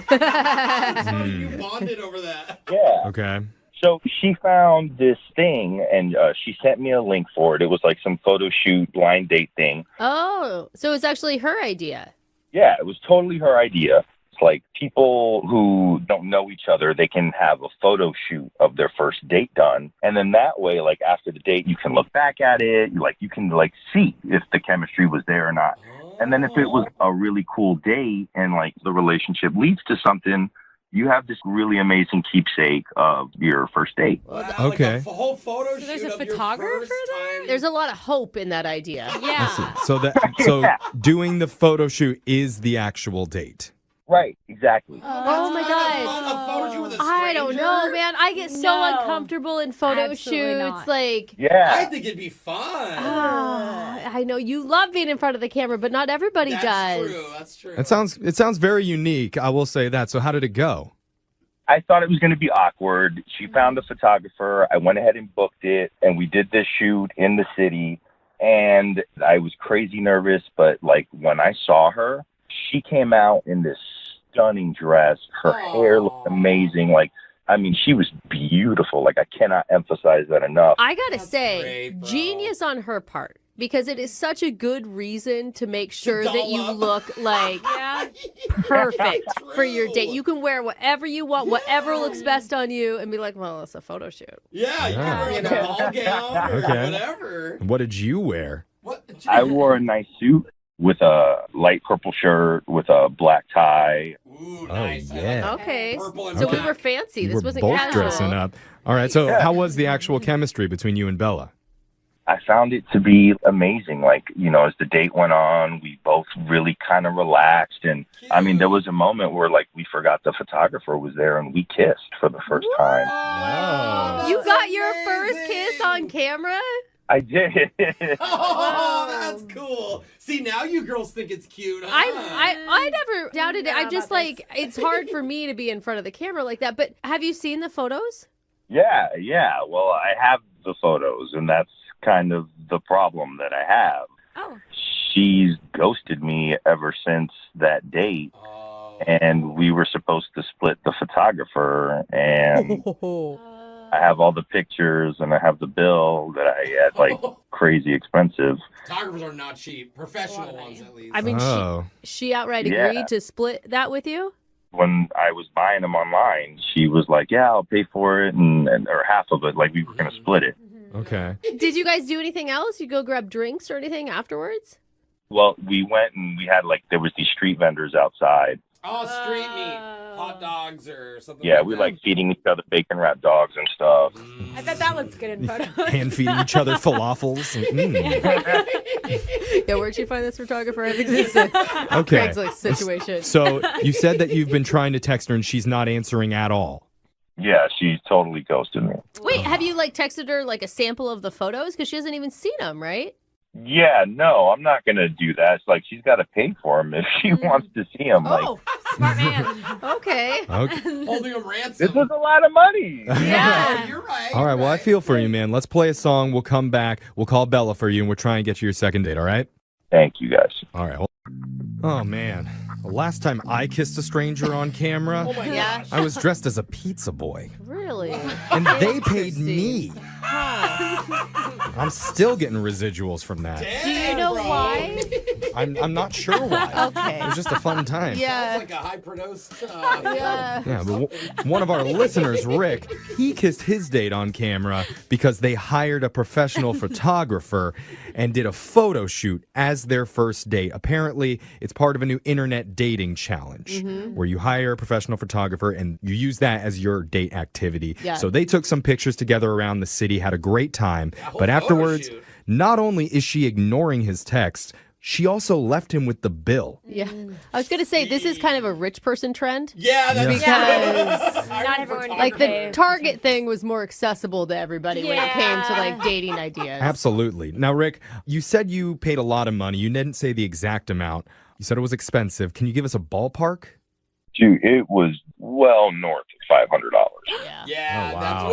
So you bonded over that. Yeah. Okay. So she found this thing and she sent me a link for it. It was like some photo shoot blind date thing. Oh, so it's actually her idea. Yeah, it was totally her idea. It's like people who don't know each other, they can have a photo shoot of their first date done. And then that way, like after the date, you can look back at it. You can see if the chemistry was there or not. And then if it was a really cool date and like the relationship leads to something, you have this really amazing keepsake of your first date. Wow, Okay. Like a whole photo So shoot there's a of your photographer first there? time. There's a lot of hope in that idea. Yeah. So doing the photo shoot is the actual date. Right, exactly. Oh my God. A photo shoot with a I don't know, stranger? man. I get so No. uncomfortable in photo Absolutely shoots. not. Like, Yeah. I think it'd be fun. I know you love being in front of the camera, but not everybody does. That's true. It sounds very unique. I will say that. So how did it go? I thought it was going to be awkward. She found a photographer. I went ahead and booked it, and we did this shoot in the city. And I was crazy nervous, but like when I saw her, she came out in this stunning dress. Her hair looked amazing. She was beautiful. Like, I cannot emphasize that enough. I gotta That's say, great, bro. genius on her part. Because it is such a good reason to make sure that doll you up. look like Yeah. perfect for your True. date. You can wear whatever you want, whatever looks best on you, and be like, well, it's a photo shoot. Yeah, you can wear like a ball gown or Okay. whatever. What did you wear? What? I wore a nice suit with a light purple shirt with a black tie. Ooh, Oh, nice. I like yeah. that. Okay. Purple and So we black. were fancy. You This were wasn't both casual. dressing up. All right. So how was the actual chemistry between you and Bella? I found it to be amazing. As the date went on, we both really kind of relaxed. And there was a moment where we forgot the photographer was there and we kissed for the first time. Oh, You that's got your first amazing. kiss on camera? I did. Oh, that's cool. See, now you girls think it's cute, huh? I never doubted it. I'm just about like, it's hard for me to be in front of the camera like that. But have you seen the photos? Yeah. Well, I have the photos, and that's kind of the problem that I have. Oh. She's ghosted me ever since that date. Oh. And we were supposed to split the photographer, and I have all the pictures and I have the bill that I had crazy expensive. Photographers are not cheap. Professional ones, at least. I mean, Oh. she outright Yeah. agreed to split that with you? When I was buying them online, she was like, "Yeah, I'll pay for it," and or half of it. We were going to split it. Okay. Did you guys do anything else? You go grab drinks or anything afterwards? Well, we went and we had there was these street vendors outside. Oh, street meat. Hot dogs or something Yeah, like we that. feeding each other bacon wrapped dogs and stuff. I bet that looks good in photos. Hand feeding each other falafels. Yeah, where'd you find this photographer? I think this is a Okay. Craigslist situation. So you said that you've been trying to text her and she's not answering at all. Yeah, she totally ghosted me. Wait, have you texted her a sample of the photos? Because she hasn't even seen them, right? Yeah, no, I'm not going to do that. It's she's got to pay for them if she wants to see them. Oh, smart man. Okay. Okay. Holding them ransom. This is a lot of money. Yeah, you're right. All right. you're Well, I right. feel for you, man. Let's play a song. We'll come back. We'll call Bella for you, and we'll try and get you your second date. All right? Thank you, guys. All right. Oh, man. The last time I kissed a stranger on camera, Oh my Yeah. gosh. I was dressed as a pizza boy. Really? And they paid me. Huh. I'm still getting residuals from that. Do you know bro. why? I'm not sure why. Okay. It was just a fun time. Yeah. Sounds like a hyper-dosed, Yeah. Yeah, but one of our listeners, Rick, he kissed his date on camera because they hired a professional photographer and did a photo shoot as their first date. Apparently, it's part of a new internet dating challenge where you hire a professional photographer and you use that as your date activity. Yeah. So they took some pictures together around the city, had a great time, whole but photo afterwards, shoot. not only is she ignoring his text, she also left him with the bill. Yeah. I was going to say, this is kind of a rich person trend. Yeah, that's Because Not everyone can like the pay Target thing was more accessible to everybody when it came to like dating ideas. Absolutely. Now, Rick, you said you paid a lot of money. You didn't say the exact amount. You said it was expensive. Can you give us a ballpark? Dude, it was well north of $500. Yeah, Oh, wow. that's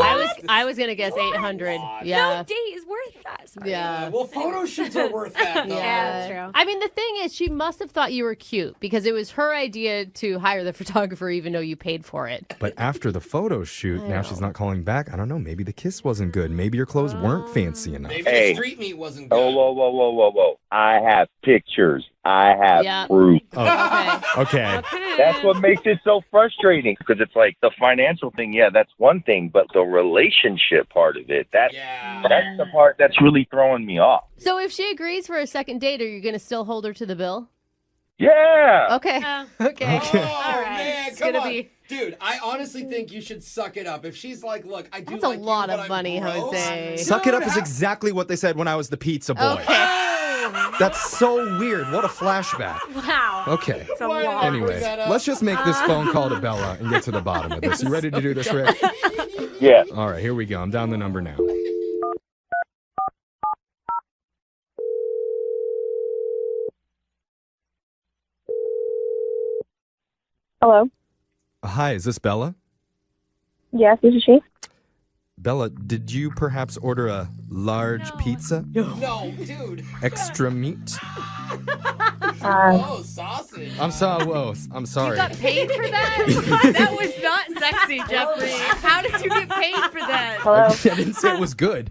what I was gonna guess 800. No Yeah. date is worth that. Sorry. Yeah. Well, photo shoots are worth that, though. Yeah, that's true. I mean, the thing is, she must have thought you were cute because it was her idea to hire the photographer, even though you paid for it. But after the photo shoot, now she's not calling back. I don't know. Maybe the kiss wasn't good. Maybe your clothes weren't fancy enough. Maybe Hey. the street meat wasn't good. Oh, whoa. I have pictures. I have Yeah. proof. Oh, okay. That's what makes it so frustrating because it's like the financial thing, yeah, that's one thing, but the relationship part of it, that's the part that's really throwing me off. So if she agrees for a second date, are you going to still hold her to the bill? Yeah. Okay. Okay. Oh, man, It's come gonna on. be- Dude, I honestly think you should suck it up. If she's like, look, I do That's a like you, lot but of I'm money, gross. Jose. Suck it up Dude, is exactly what they said when I was the pizza boy. Okay. That's so weird. What a flashback. Wow. Okay. It's a Why lot. not? Anyway, Bring that up. let's just make this phone call to Bella and get to the bottom of this. You ready to do this, Rick? Yeah. All right, here we go. I'm down the number now. Hello. Hi, is this Bella? Yes, this is she. Bella, did you perhaps order a large pizza? No, dude. Extra meat? Oh, sausage. I'm sorry. Whoa, I'm sorry. You got paid for that? That was not sexy, Jeffrey. How did you get paid for that? Hello. I didn't say it was good.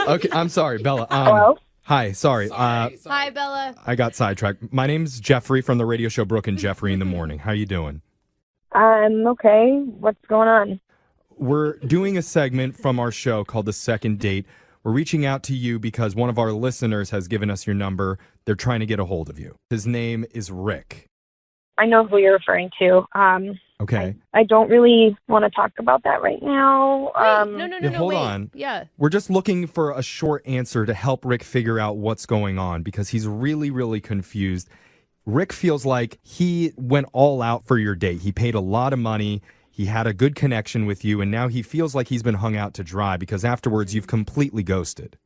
Okay, I'm sorry, Bella. Hello. Hi, sorry. Sorry. Hi, Bella. I got sidetracked. My name's Jeffrey from the radio show Brooke and Jeffrey in the Morning. How you doing? I'm okay. What's going on? We're doing a segment from our show called The Second Date. We're reaching out to you because one of our listeners has given us your number. They're trying to get a hold of you. His name is Rick. I know who you're referring to. Okay. I don't really want to talk about that right now. No, Yeah, hold wait. on. Yeah. We're just looking for a short answer to help Rick figure out what's going on because he's really, really confused. Rick feels like he went all out for your date. He paid a lot of money. He had a good connection with you, and now he feels like he's been hung out to dry because afterwards you've completely ghosted.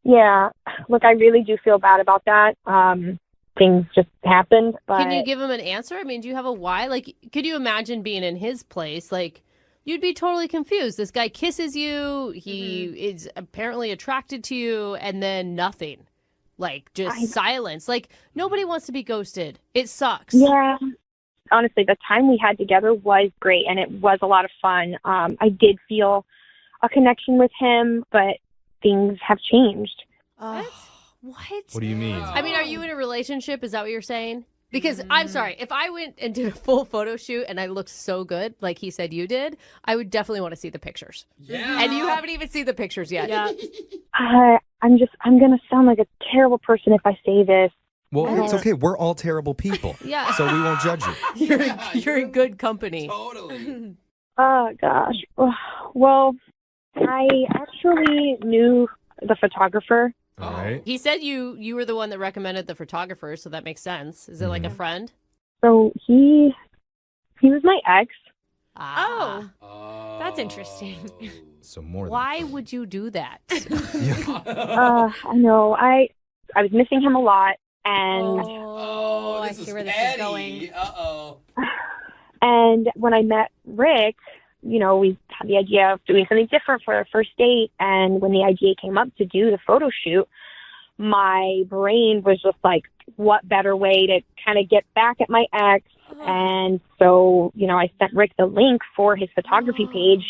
Yeah. Look, I really do feel bad about that. Things just happened, but Can you give him an answer? I mean, do you have a why? Like, could you imagine being in his place? Like, you'd be totally confused. This guy kisses you. He is apparently attracted to you, and then nothing. Like, just silence. Like, nobody wants to be ghosted. It sucks. Yeah. Honestly, the time we had together was great, and it was a lot of fun. I did feel a connection with him, but things have changed. What? What do you mean? I mean, are you in a relationship? Is that what you're saying? Because I'm sorry, if I went and did a full photo shoot and I looked so good, like he said you did, I would definitely want to see the pictures. Yeah. And you haven't even seen the pictures yet. Yeah. I'm going to sound like a terrible person if I say this. Well, it's okay. We're all terrible people. Yeah. So we won't judge you. You're in good company. Totally. Oh, gosh. Well, I actually knew the photographer. All right. He said you were the one that recommended the photographer, so that makes sense. Is it like a friend? So he was my ex. Ah. Oh, that's interesting. So more than Why would you do that? I know. I was missing him a lot, and Oh, I this see is where this is petty. going. Uh-oh. and when I met Rick, you know, we had the idea of doing something different for our first date. And when the idea came up to do the photo shoot, my brain was just like, what better way to kind of get back at my ex? And so, you know, I sent Rick the link for his photography page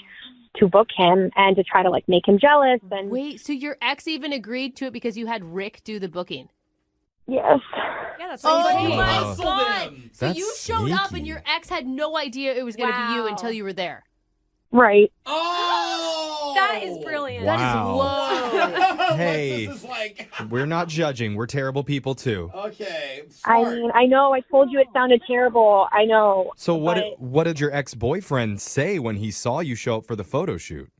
to book him and to try to like make him jealous. And Wait, so your ex even agreed to it because you had Rick do the booking? yes, Yeah, that's Oh what my Wow. Hustled God. him. So That's you showed up sneaky. and your ex had no idea it was going to be you Wow. until you were there. right. Oh! That is brilliant. Wow. That is whoa. Hey. This is like, We're not judging. We're terrible people too. okay. I Smart. mean, I know I told you it sounded terrible. I know. So but, what did your ex-boyfriend say when he saw you show up for the photo shoot?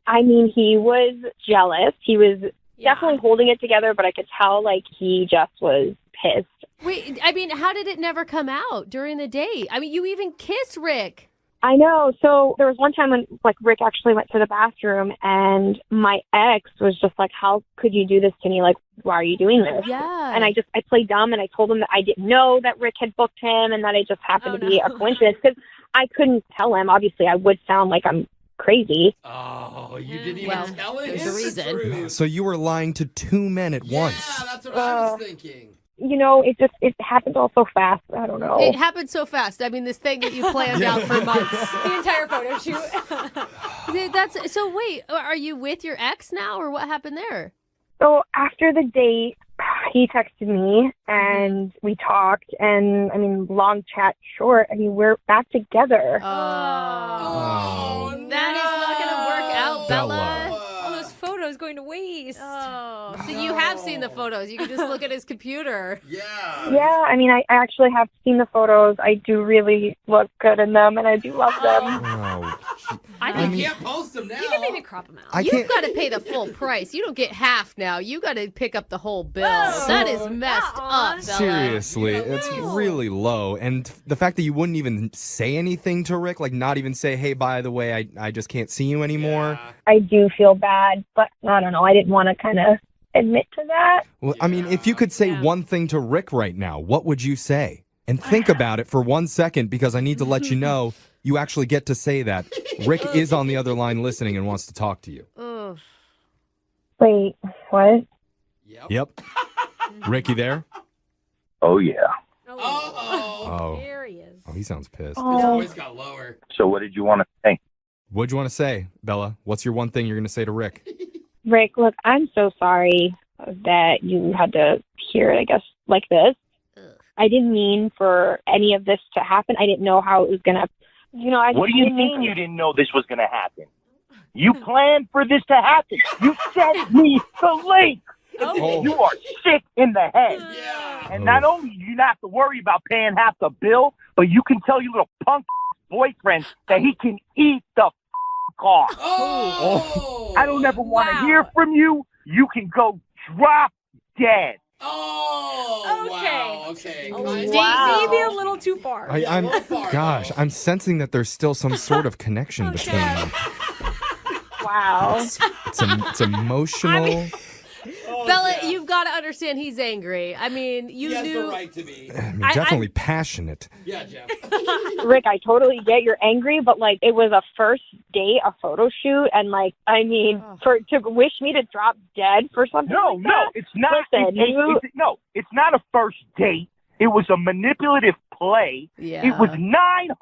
I mean, he was jealous. He was definitely holding it together, but I could tell like he just was pissed. Wait, I mean, how did it never come out during the date? I mean, you even kissed Rick. I know. So there was one time when like Rick actually went to the bathroom and my ex was just like, how could you do this to me? Like, why are you doing this? Yeah. And I played dumb and I told him that I didn't know that Rick had booked him and that it just happened to be a coincidence because I couldn't tell him. Obviously, I would sound like I'm crazy. Oh, you didn't even tell it? There's a reason. So you were lying to two men at once. Yeah, that's what I was thinking. You know, it happened all so fast. I don't know. It happened so fast. I mean, this thing that you planned out for months. The entire photo shoot. Dude, so wait, are you with your ex now or what happened there? So after the date, he texted me and we talked and I mean, long chat short. I mean, we're back together. Oh, that is not going to work out, Bella. All those photos going to waste. Oh, so you have seen the photos. You can just look at his computer. Yeah. Yeah, I mean, I actually have seen the photos. I do really look good in them and I do love them. Oh, You can't post them now. You can maybe crop them out. You've got to pay the full price. You don't get half now. You got to pick up the whole bill. That is messed up, Bella. seriously, it's really low. And the fact that you wouldn't even say anything to Rick, like not even say, hey, by the way, I just can't see you anymore. I do feel bad, but I don't know. I didn't want to kind of admit to that. Well, I mean, if you could say one thing to Rick right now, what would you say? And think about it for 1 second because I need to let you know you actually get to say that. Rick is on the other line listening and wants to talk to you. Ugh. Wait, what? Yep. Rick, you there? Oh, yeah. Oh. There he is. Oh, he sounds pissed. His Oh, voice got lower. So what did you want to say? What'd you want to say, Bella? What's your one thing you're going to say to Rick? Rick, look, I'm so sorry that you had to hear it, I guess, like this. I didn't mean for any of this to happen. I didn't know how it was going to, What do you mean you didn't know this was going to happen? You planned for this to happen. You sent me the link. Oh. You are sick in the head. Yeah. And not only do you not have to worry about paying half the bill, but you can tell your little punk boyfriend that he can eat the car. Oh. I don't ever want to hear from you. You can go drop dead. Oh. Okay. Wow. Okay. Maybe a little too far. I'm sensing that there's still some sort of connection between them. wow. It's emotional. Bella, you've got to understand he's angry. I mean, He has knew. the right to be. I mean, definitely passionate. Yeah, Jeff. Rick, I totally get you're angry, but like it was a first date, a photo shoot, and like I mean, to wish me to drop dead for something. No, it's not. Listen, It's not a first date. It was a manipulative play. Yeah. It was $900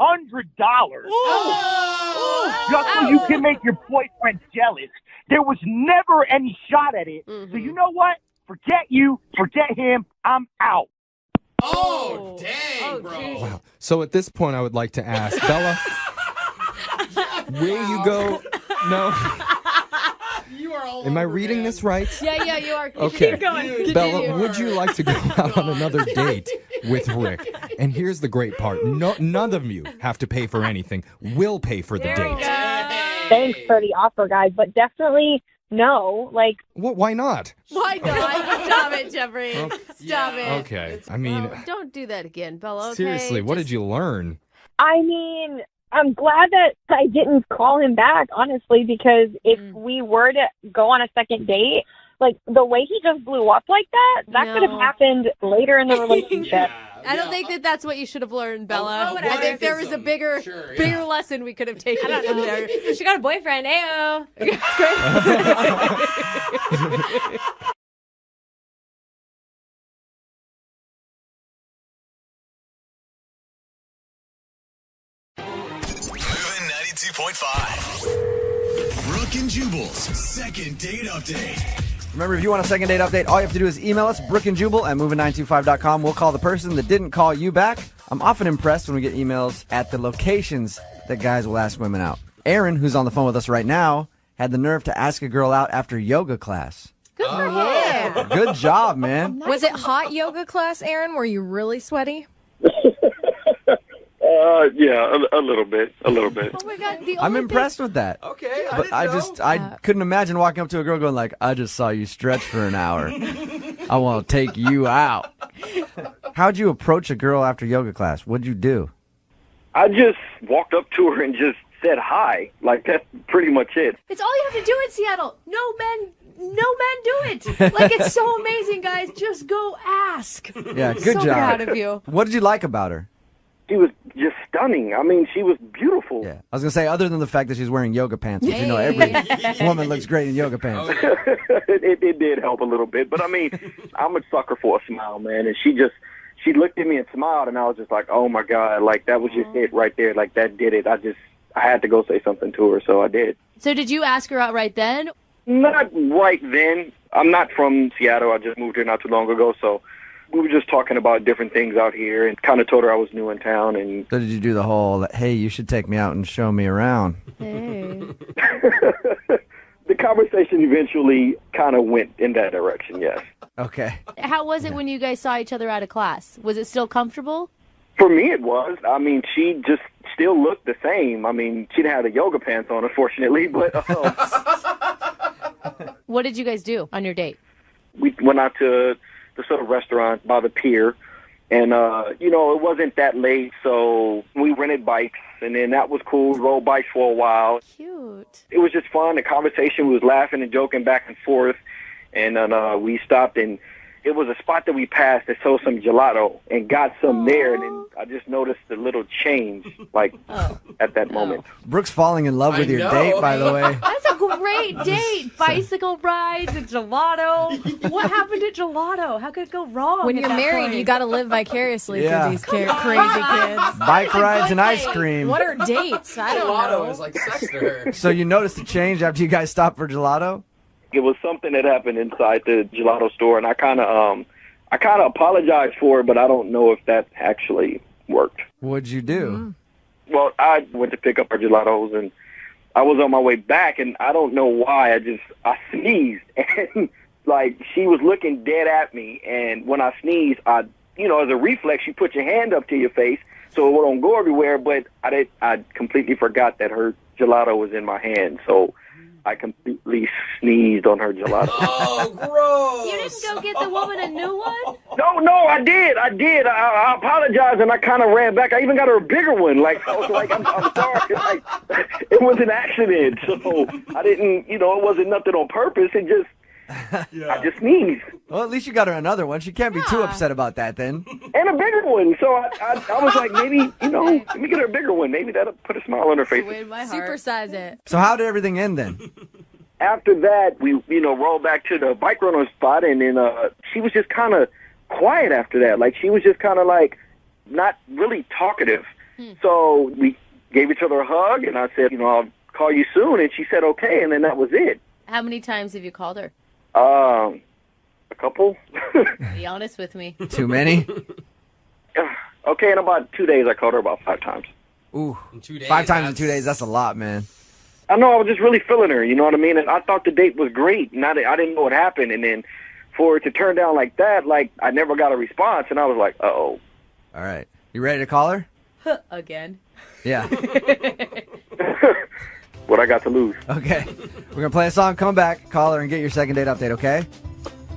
just so you can make your boyfriend jealous. There was never any shot at it. So you know what? Forget you. Forget him. I'm out. Oh, dang, bro. Wow. So at this point, I would like to ask Bella, will you go? No. You are all Am I over, reading man. this right? Yeah, you are. Okay. Keep going. Bella, would you like to go out on another date with Rick? And here's the great part. None of you have to pay for anything. We'll pay for the date. Thanks for the offer, guys, but definitely no. Like, What? Why not? Why not? Stop it, Jeffrey. Stop it. Okay. I mean, Don't do that again, Bella. Okay? seriously, what did you learn? I mean, I'm glad that I didn't call him back, honestly, because if we were to go on a second date, like the way he just blew up like that could have happened later in the relationship. I don't think that that's what you should have learned, Bella. Oh, I think there was a bigger lesson we could have taken from there. She got a boyfriend. Ayo. Moving 92.5. Brooke and Jubal's second date update. Remember, if you want a second date update, all you have to do is email us, brookeandjubal@moving925.com. We'll call the person that didn't call you back. I'm often impressed when we get emails at the locations that guys will ask women out. Aaron, who's on the phone with us right now, had the nerve to ask a girl out after yoga class. Good for him. Good job, man. Was it hot yoga class, Aaron? Were you really sweaty? Yeah, a little bit. Oh my God. I'm impressed with that. Okay, But I couldn't imagine walking up to a girl going like, I just saw you stretch for an hour. I want to take you out. How'd you approach a girl after yoga class? What'd you do? I just walked up to her and just said hi. Like, that's pretty much it. It's all you have to do in Seattle. No men do it. Like, it's so amazing, guys. Just go ask. Yeah, good so job. proud of you. What did you like about her? She was just stunning. I mean, she was beautiful. Yeah, I was going to say, other than the fact that she's wearing yoga pants, which you know every woman looks great in yoga pants. It did help a little bit. But, I mean, I'm a sucker for a smile, man. And she looked at me and smiled, and I was just like, oh, my God. Like, that was just it right there. Like, that did it. I had to go say something to her, so I did. So did you ask her out right then? Not right then. I'm not from Seattle. I just moved here not too long ago, so we were just talking about different things out here and kind of told her I was new in town. And So did you do the whole, hey, you should take me out and show me around? Hey. The conversation eventually kind of went in that direction, yes. Okay. How was it when you guys saw each other out of class? Was it still comfortable? For me, it was. I mean, she just still looked the same. I mean, she didn't have the yoga pants on, unfortunately, but What did you guys do on your date? we went out to the sort of restaurant by the pier, and, it wasn't that late, so we rented bikes, and then that was cool. We rode bikes for a while. Cute. It was just fun. The conversation, we was laughing and joking back and forth, and then we stopped, and it was a spot that we passed that sold some gelato and got some there, and then I just noticed a little change, like, at that moment. Brooke's falling in love with your date, by the way. That's a great date. Bicycle rides and gelato. What happened to gelato? How could it go wrong? When at you're that married, point? you got to live vicariously Yeah. through these crazy kids. Bike rides and ice cream. What are dates? I don't Gelato know. is like sex to her. So you noticed a change after you guys stopped for gelato? It was something that happened inside the gelato store, and I kind of apologized for it, but I don't know if that actually worked. What'd you do? Well, I went to pick up our gelatos, and I was on my way back, and I don't know why. I sneezed, and like she was looking dead at me, and when I sneezed, as a reflex, you put your hand up to your face so it don't go everywhere. But I completely forgot that her gelato was in my hand, so I completely sneezed on her gelato. Oh, gross. You didn't go get the woman a new one? No, I did. I apologized, and I kind of ran back. I even got her a bigger one. Like, I was like, I'm sorry. Like, it was an accident. So I didn't, it wasn't nothing on purpose. It just, I just sneezed. Well, at least you got her another one. She can't be too upset about that then. And a bigger one. So I was like, maybe, let me get her a bigger one. Maybe that'll put a smile on her face. Supersize it. So how did everything end then? After that, we, rolled back to the bike rental spot, and then she was just kind of quiet after that. Like, she was just kind of like not really talkative. So we gave each other a hug, and I said, I'll call you soon. And she said, okay, and then that was it. How many times have you called her? A couple. Be honest with me. Too many? Okay, in about 2 days, I called her about 5 times. Ooh, In 2 days, 5 times in 2 days, that's a lot, man. I know, I was just really feeling her, you know what I mean? And I thought the date was great, and I didn't know what happened. And then for it to turn down like that, like, I never got a response, and I was like, uh-oh. All right. You ready to call her? Again. Yeah. What I got to lose. Okay. We're going to play a song, come back, call her, and get your second date update, okay?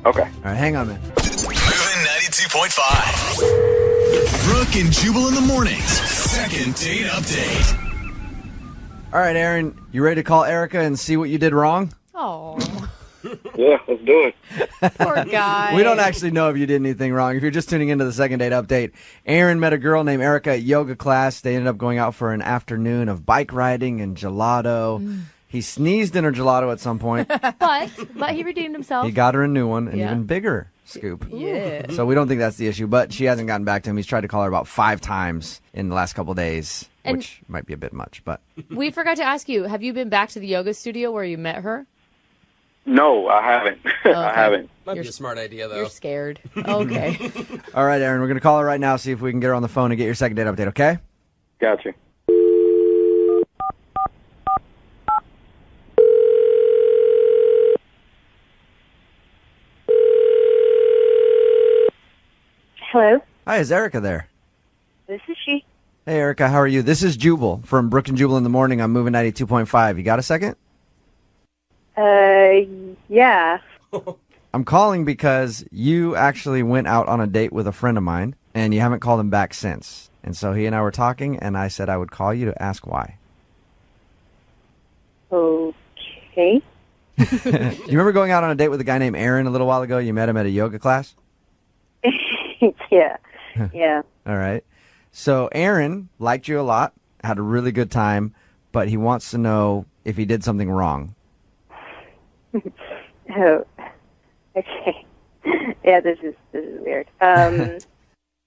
Okay. All right, hang on, man. Moving 92.5. Brooke and Jubal in the mornings. Second date update. All right, Aaron, you ready to call Erica and see what you did wrong? Oh, Yeah, let's do it. poor guy. We don't actually know if you did anything wrong. If you're just tuning into the second date update, Aaron met a girl named Erica at yoga class. They ended up going out for an afternoon of bike riding and gelato. He sneezed in her gelato at some point. But he redeemed himself. He got her a new one, an Yeah. even bigger scoop. Yeah. So we don't think that's the issue, but she hasn't gotten back to him. He's tried to call her about 5 times in the last couple days, And- which might be a bit much, but We forgot to ask you, have you been back to the yoga studio where you met her? No, I haven't. I haven't. Might be a smart idea, though. You're scared. Okay. all right, Aaron, we're going to call her right now, see if we can get her on the phone and get your second date update, okay? Gotcha. Hello, Hi, is Erica there? this is she. Hey, Erica, how are you? This is Jubal from Brooke and Jubal in the Morning. I'm moving 92.5. You got a second? Yeah. I'm calling because you actually went out on a date with a friend of mine, and you haven't called him back since. And so he and I were talking, and I said I would call you to ask why. Okay. You remember going out on a date with a guy named Aaron a little while ago? You met him at a yoga class? Yeah. Yeah. All right. So Aaron liked you a lot, had a really good time, but he wants to know if he did something wrong. Oh. Okay. Yeah, this is weird.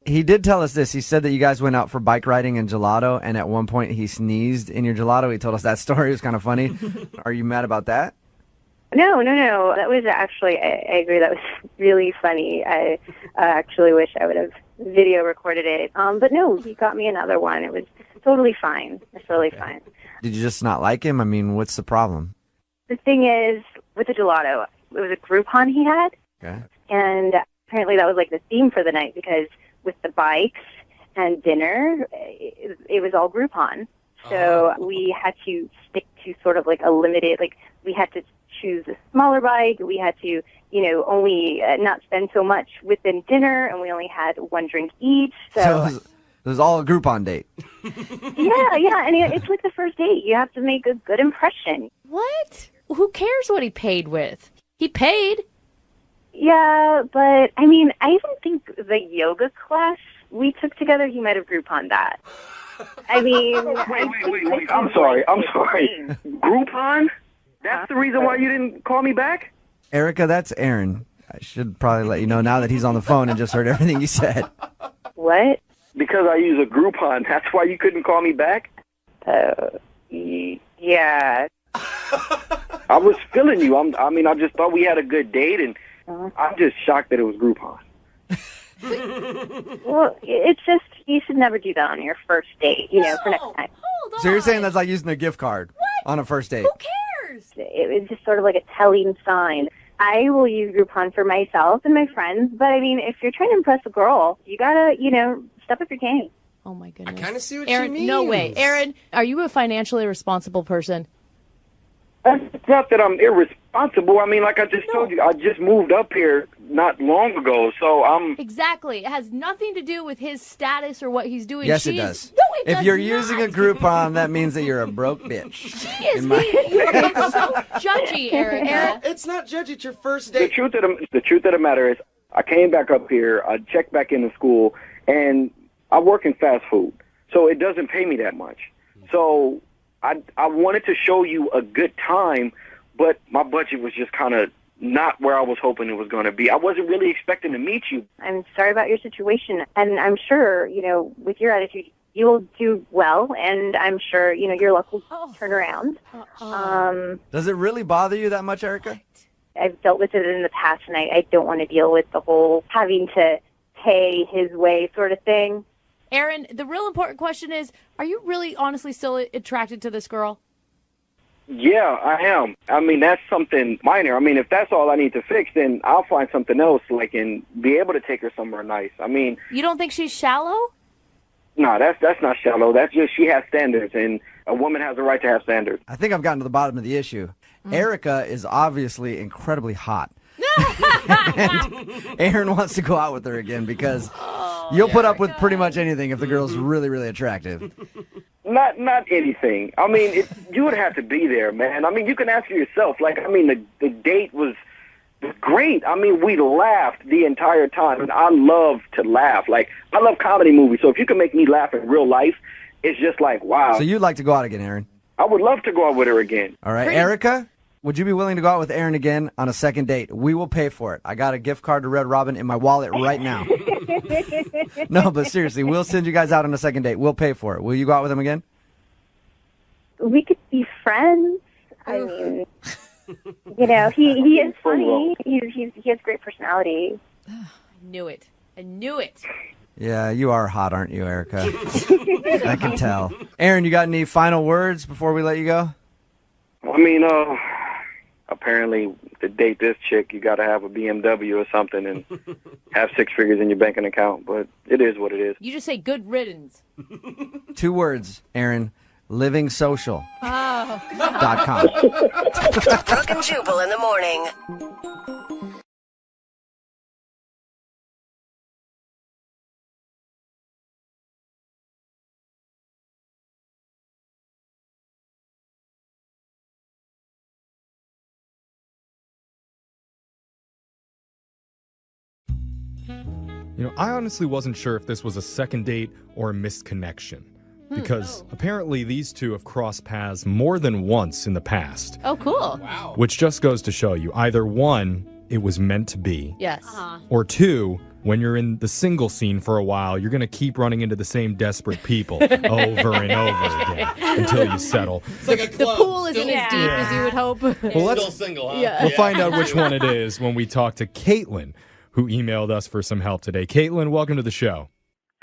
He did tell us this. He said that you guys went out for bike riding and gelato, and at one point he sneezed in your gelato. He told us that story. It was kind of funny. Are you mad about that? No. That was actually, I agree, that was really funny. I actually wish I would have video recorded it. But no, he got me another one. It was totally fine. It's really fine. Did you just not like him? I mean, what's the problem? The thing is, with the gelato, it was a Groupon he had. Okay. And apparently that was like the theme for the night because with the bikes and dinner, it was all Groupon. So we had to stick to sort of like a limited, like we had to choose a smaller bike. We had to, only not spend so much within dinner, and we only had one drink each. So it was all a Groupon date. yeah. And it's like the first date. You have to make a good impression. What? Who cares what he paid with? He paid. Yeah, but I mean, I even think the yoga class we took together, he might have Groupon that. I mean, wait. I'm sorry. Groupon? That's the reason why you didn't call me back? Erica, that's Aaron. I should probably let you know now that he's on the phone and just heard everything you said. What? Because I use a Groupon. That's why you couldn't call me back? Yeah. I was feeling you. I just thought we had a good date, and I'm just shocked that it was Groupon. Well, it's just, you should never do that on your first date, for next time. Hold on. So you're saying that's like using a gift card on a first date? Who cares? It was just sort of like a telling sign. I will use Groupon for myself and my friends, but I mean, if you're trying to impress a girl, you gotta, step up your game. Oh my goodness. I kind of see what Aaron, she means. no way. Aaron, are you a financially responsible person? It's not that I'm irresponsible. I mean, like I just told you, I just moved up here not long ago, so I'm... Exactly. It has nothing to do with his status or what he's doing. Yes, it does. No, it does If you're not. using a Groupon, that means that you're a broke bitch. She is you are being so judgy, Aaron. No, it's not judgy. It's your first date. The truth of the matter is, I came back up here, I checked back into school, and I work in fast food, so it doesn't pay me that much. So I wanted to show you a good time, but my budget was just kind of not where I was hoping it was going to be. I wasn't really expecting to meet you. I'm sorry about your situation, and I'm sure, with your attitude, you will do well, and I'm sure, your luck will turn around. Does it really bother you that much, Erica? I've dealt with it in the past, and I don't want to deal with the whole having to pay his way sort of thing. Aaron, the real important question is, are you really honestly still attracted to this girl? Yeah, I am. I mean, that's something minor. I mean, if that's all I need to fix, then I'll find something else, and be able to take her somewhere nice. I mean... You don't think she's shallow? No, that's not shallow. That's just she has standards, and a woman has a right to have standards. I think I've gotten to the bottom of the issue. Erica is obviously incredibly hot. And Aaron wants to go out with her again because you'll put up with pretty much anything if the girl's really, really attractive. Not anything. I mean, you would have to be there, man. I mean, you can ask for yourself. The date was great. I mean, we laughed the entire time, and I love to laugh. I love comedy movies, so if you can make me laugh in real life, it's just like, wow. So you'd like to go out again, Aaron? I would love to go out with her again. All right. Erica, would you be willing to go out with Aaron again on a second date? We will pay for it. I got a gift card to Red Robin in my wallet right now. No, but seriously, we'll send you guys out on a second date. We'll pay for it. Will you go out with him again? We could be friends. I mean, he is funny. He has great personality. I knew it. Yeah, you are hot, aren't you, Erica? I can tell. Aaron, you got any final words before we let you go? I mean, apparently to date this chick, you got to have a BMW or something and have 6 figures in your banking account. But it is what it is. You just say good riddance. 2 words, Aaron. Livingsocial.com. Brooke and Jubal in the morning. I honestly wasn't sure if this was a second date or a missed connection. Because apparently these two have crossed paths more than once in the past. Oh, cool. Wow. Which just goes to show you, either 1, it was meant to be. Yes. Or 2, when you're in the single scene for a while, you're going to keep running into the same desperate people over and over again until you settle. It's like a The club. pool isn't as deep as you would hope. Well, Still single, huh? Yeah. We'll find out which one it is when we talk to Caitlin, who emailed us for some help today. Caitlin, welcome to the show.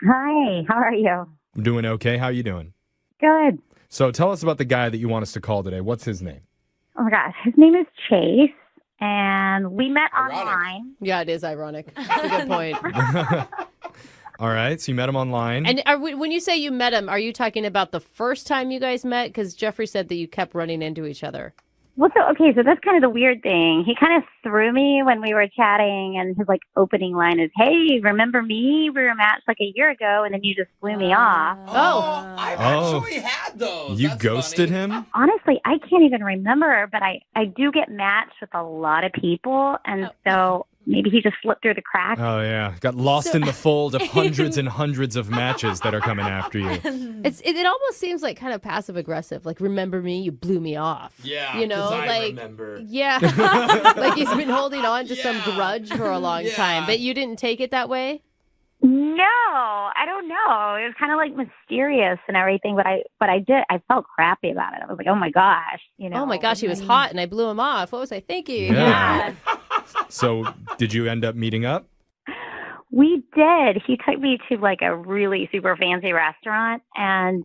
Hi, how are you? I'm doing okay. How you doing? Good. So tell us about the guy that you want us to call today. What's his name? Oh my gosh, his name is Chase, and we met Ironic. online. Yeah, it is ironic. That's a good point. All right, so you met him online. And when you say you met him, are you talking about the first time you guys met? Because Jeffrey said that you kept running into each other. Well, so that's kind of the weird thing. He kind of threw me when we were chatting, and his opening line is, "Hey, remember me? We were matched a year ago, and then you just blew me off." Oh. I've actually had those. You That's ghosted funny. him? Honestly, I can't even remember, but I do get matched with a lot of people, and so maybe he just slipped through the cracks. Oh, yeah. Got lost in the fold of hundreds and hundreds of matches that are coming after you. It almost seems like kind of passive aggressive. Like, remember me? You blew me off. Yeah, you know, 'cause I like remember. Yeah, like he's been holding on to some grudge for a long time. But you didn't take it that way. No, I don't know. It was kind of mysterious and everything, but I felt crappy about it. I was like, oh my gosh, Oh my gosh, he was hot and I blew him off. What was I thinking? Yeah. So did you end up meeting up? We did. He took me to a really super fancy restaurant, and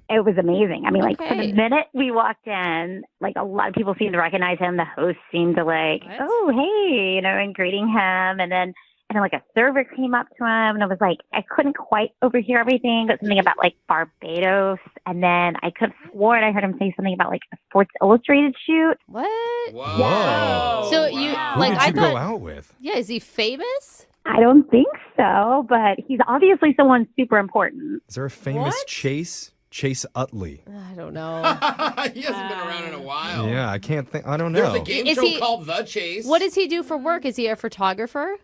it was amazing. I mean, from the minute we walked in, a lot of people seemed to recognize him. The host seemed to oh, hey, and greeting him. And then a server came up to him, and I was I couldn't quite overhear everything, but something about Barbados. And then I could have sworn I heard him say something about a Sports Illustrated shoot. What? Whoa. Whoa. So you Who did you go out with? Yeah, is he famous? I don't think so, but he's obviously someone super important. Is there a famous Chase? Chase Utley. I don't know. He hasn't been around in a while. Yeah, I can't think. I don't know. There's a game show called The Chase. What does he do for work? Is he a photographer?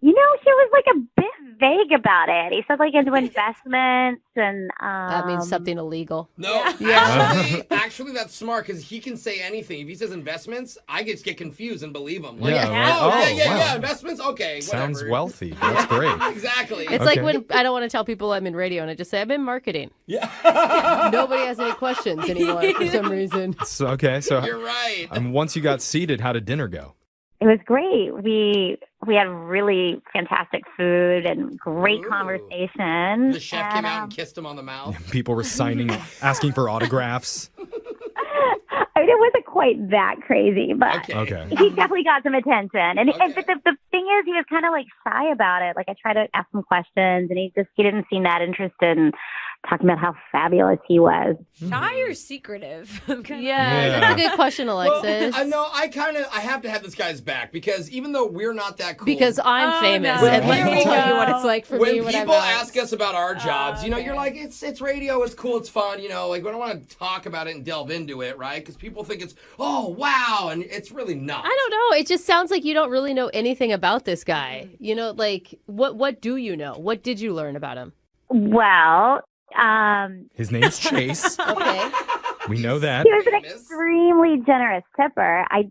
He was a bit vague about it. He said into investments and That means something illegal. No, actually, that's smart because he can say anything. If he says investments, I just get confused and believe him. Wow. Investments. Okay, Sounds whatever. wealthy. That's great. Exactly. It's like when I don't want to tell people I'm in radio and I just say I'm in marketing. Yeah. Nobody has any questions anymore for some reason. So You're right. Once you got seated, how did dinner go? it was great. We had really fantastic food and great conversation. The chef came out and kissed him on the mouth. People were signing, asking for autographs. I mean, it wasn't quite that crazy, but Okay. he definitely got some attention. And but the thing is, he was kind of like shy about it. Like I tried to ask him questions, and he didn't seem that interested in talking about how fabulous he was. Shy or secretive? Yeah, that's a good question, Alexis. Well, I know. I have to have this guy's back because even though we're not that cool, Because I'm famous, no. and let Here me we tell you go. what it's like for when me when I'm people out. ask us about our jobs, you're like, it's radio, it's cool, it's fun, like we don't want to talk about it and delve into it, right? Because people think it's, oh wow, and it's really not. I don't know. It just sounds like you don't really know anything about this guy. Like what do you know? What did you learn about him? Well, His name's Chase. Okay. We know that. he was an extremely generous tipper. I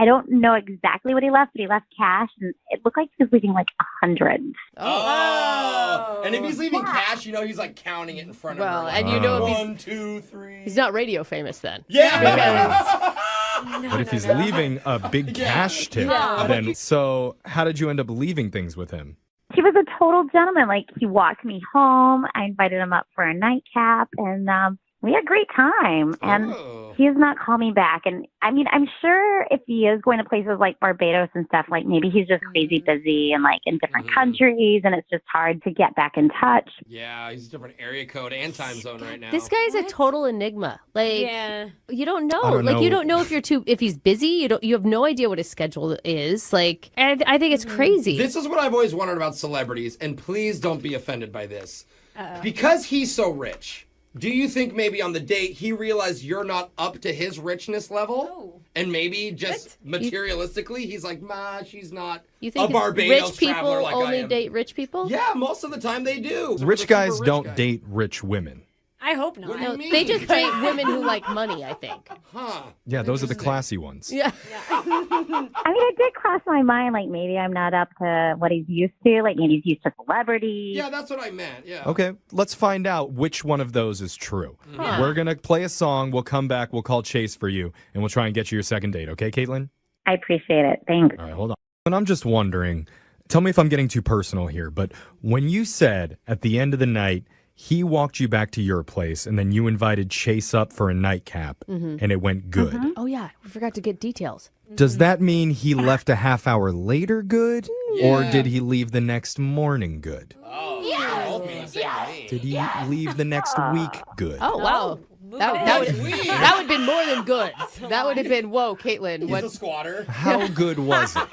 don't know exactly what he left, but he left cash, and it looked like he was leaving like 100. Oh. And if he's leaving cash, he's like counting it in front of her. Like, and if he's 1, 2, 3. He's not radio famous then. Yeah. But if he's leaving a big cash tip, then so how did you end up leaving things with him? He was a total gentleman. Like, he walked me home. I invited him up for a nightcap, and we had a great time, and he has not called me back. And I mean, I'm sure if he is going to places like Barbados and stuff, like maybe he's just crazy busy and like in different countries, and it's just hard to get back in touch. Yeah, he's a different area code and time zone right now. This guy's a total enigma. Like, you don't know. I don't Like, know. you don't know if he's busy. You have no idea what his schedule is. Like, and I think it's crazy. This is what I've always wondered about celebrities, and please don't be offended by this. Because he's so rich, do you think maybe on the date he realized you're not up to his richness level? And maybe just materialistically, he's like, ma, she's not You think a Barbados rich people traveler like I only am. date rich people? Yeah, most of the time they do. Rich guys don't date rich women. I hope not. No, they just date women who like money, I think. Huh. Yeah, those are the classy ones. Yeah. I mean, it did cross my mind, like maybe I'm not up to what he's used to. Like maybe he's used to celebrity. Yeah, that's what I meant. Yeah. Okay, let's find out which one of those is true. Huh. We're going to play a song. We'll come back. We'll call Chase for you, and we'll try and get you your second date. Okay, Caitlin? I appreciate it. Thanks. All right, hold on. And I'm just wondering, tell me if I'm getting too personal here, but when you said at the end of the night, he walked you back to your place, and then you invited Chase up for a nightcap, and it went good. Oh, yeah. We forgot to get details. Does that mean he left a half hour later good, or did he leave the next morning good? Oh, yeah. Did he leave the next week good? Oh, wow. That would have been more than good. That would have been, whoa, Caitlin. He's a squatter. How good was it?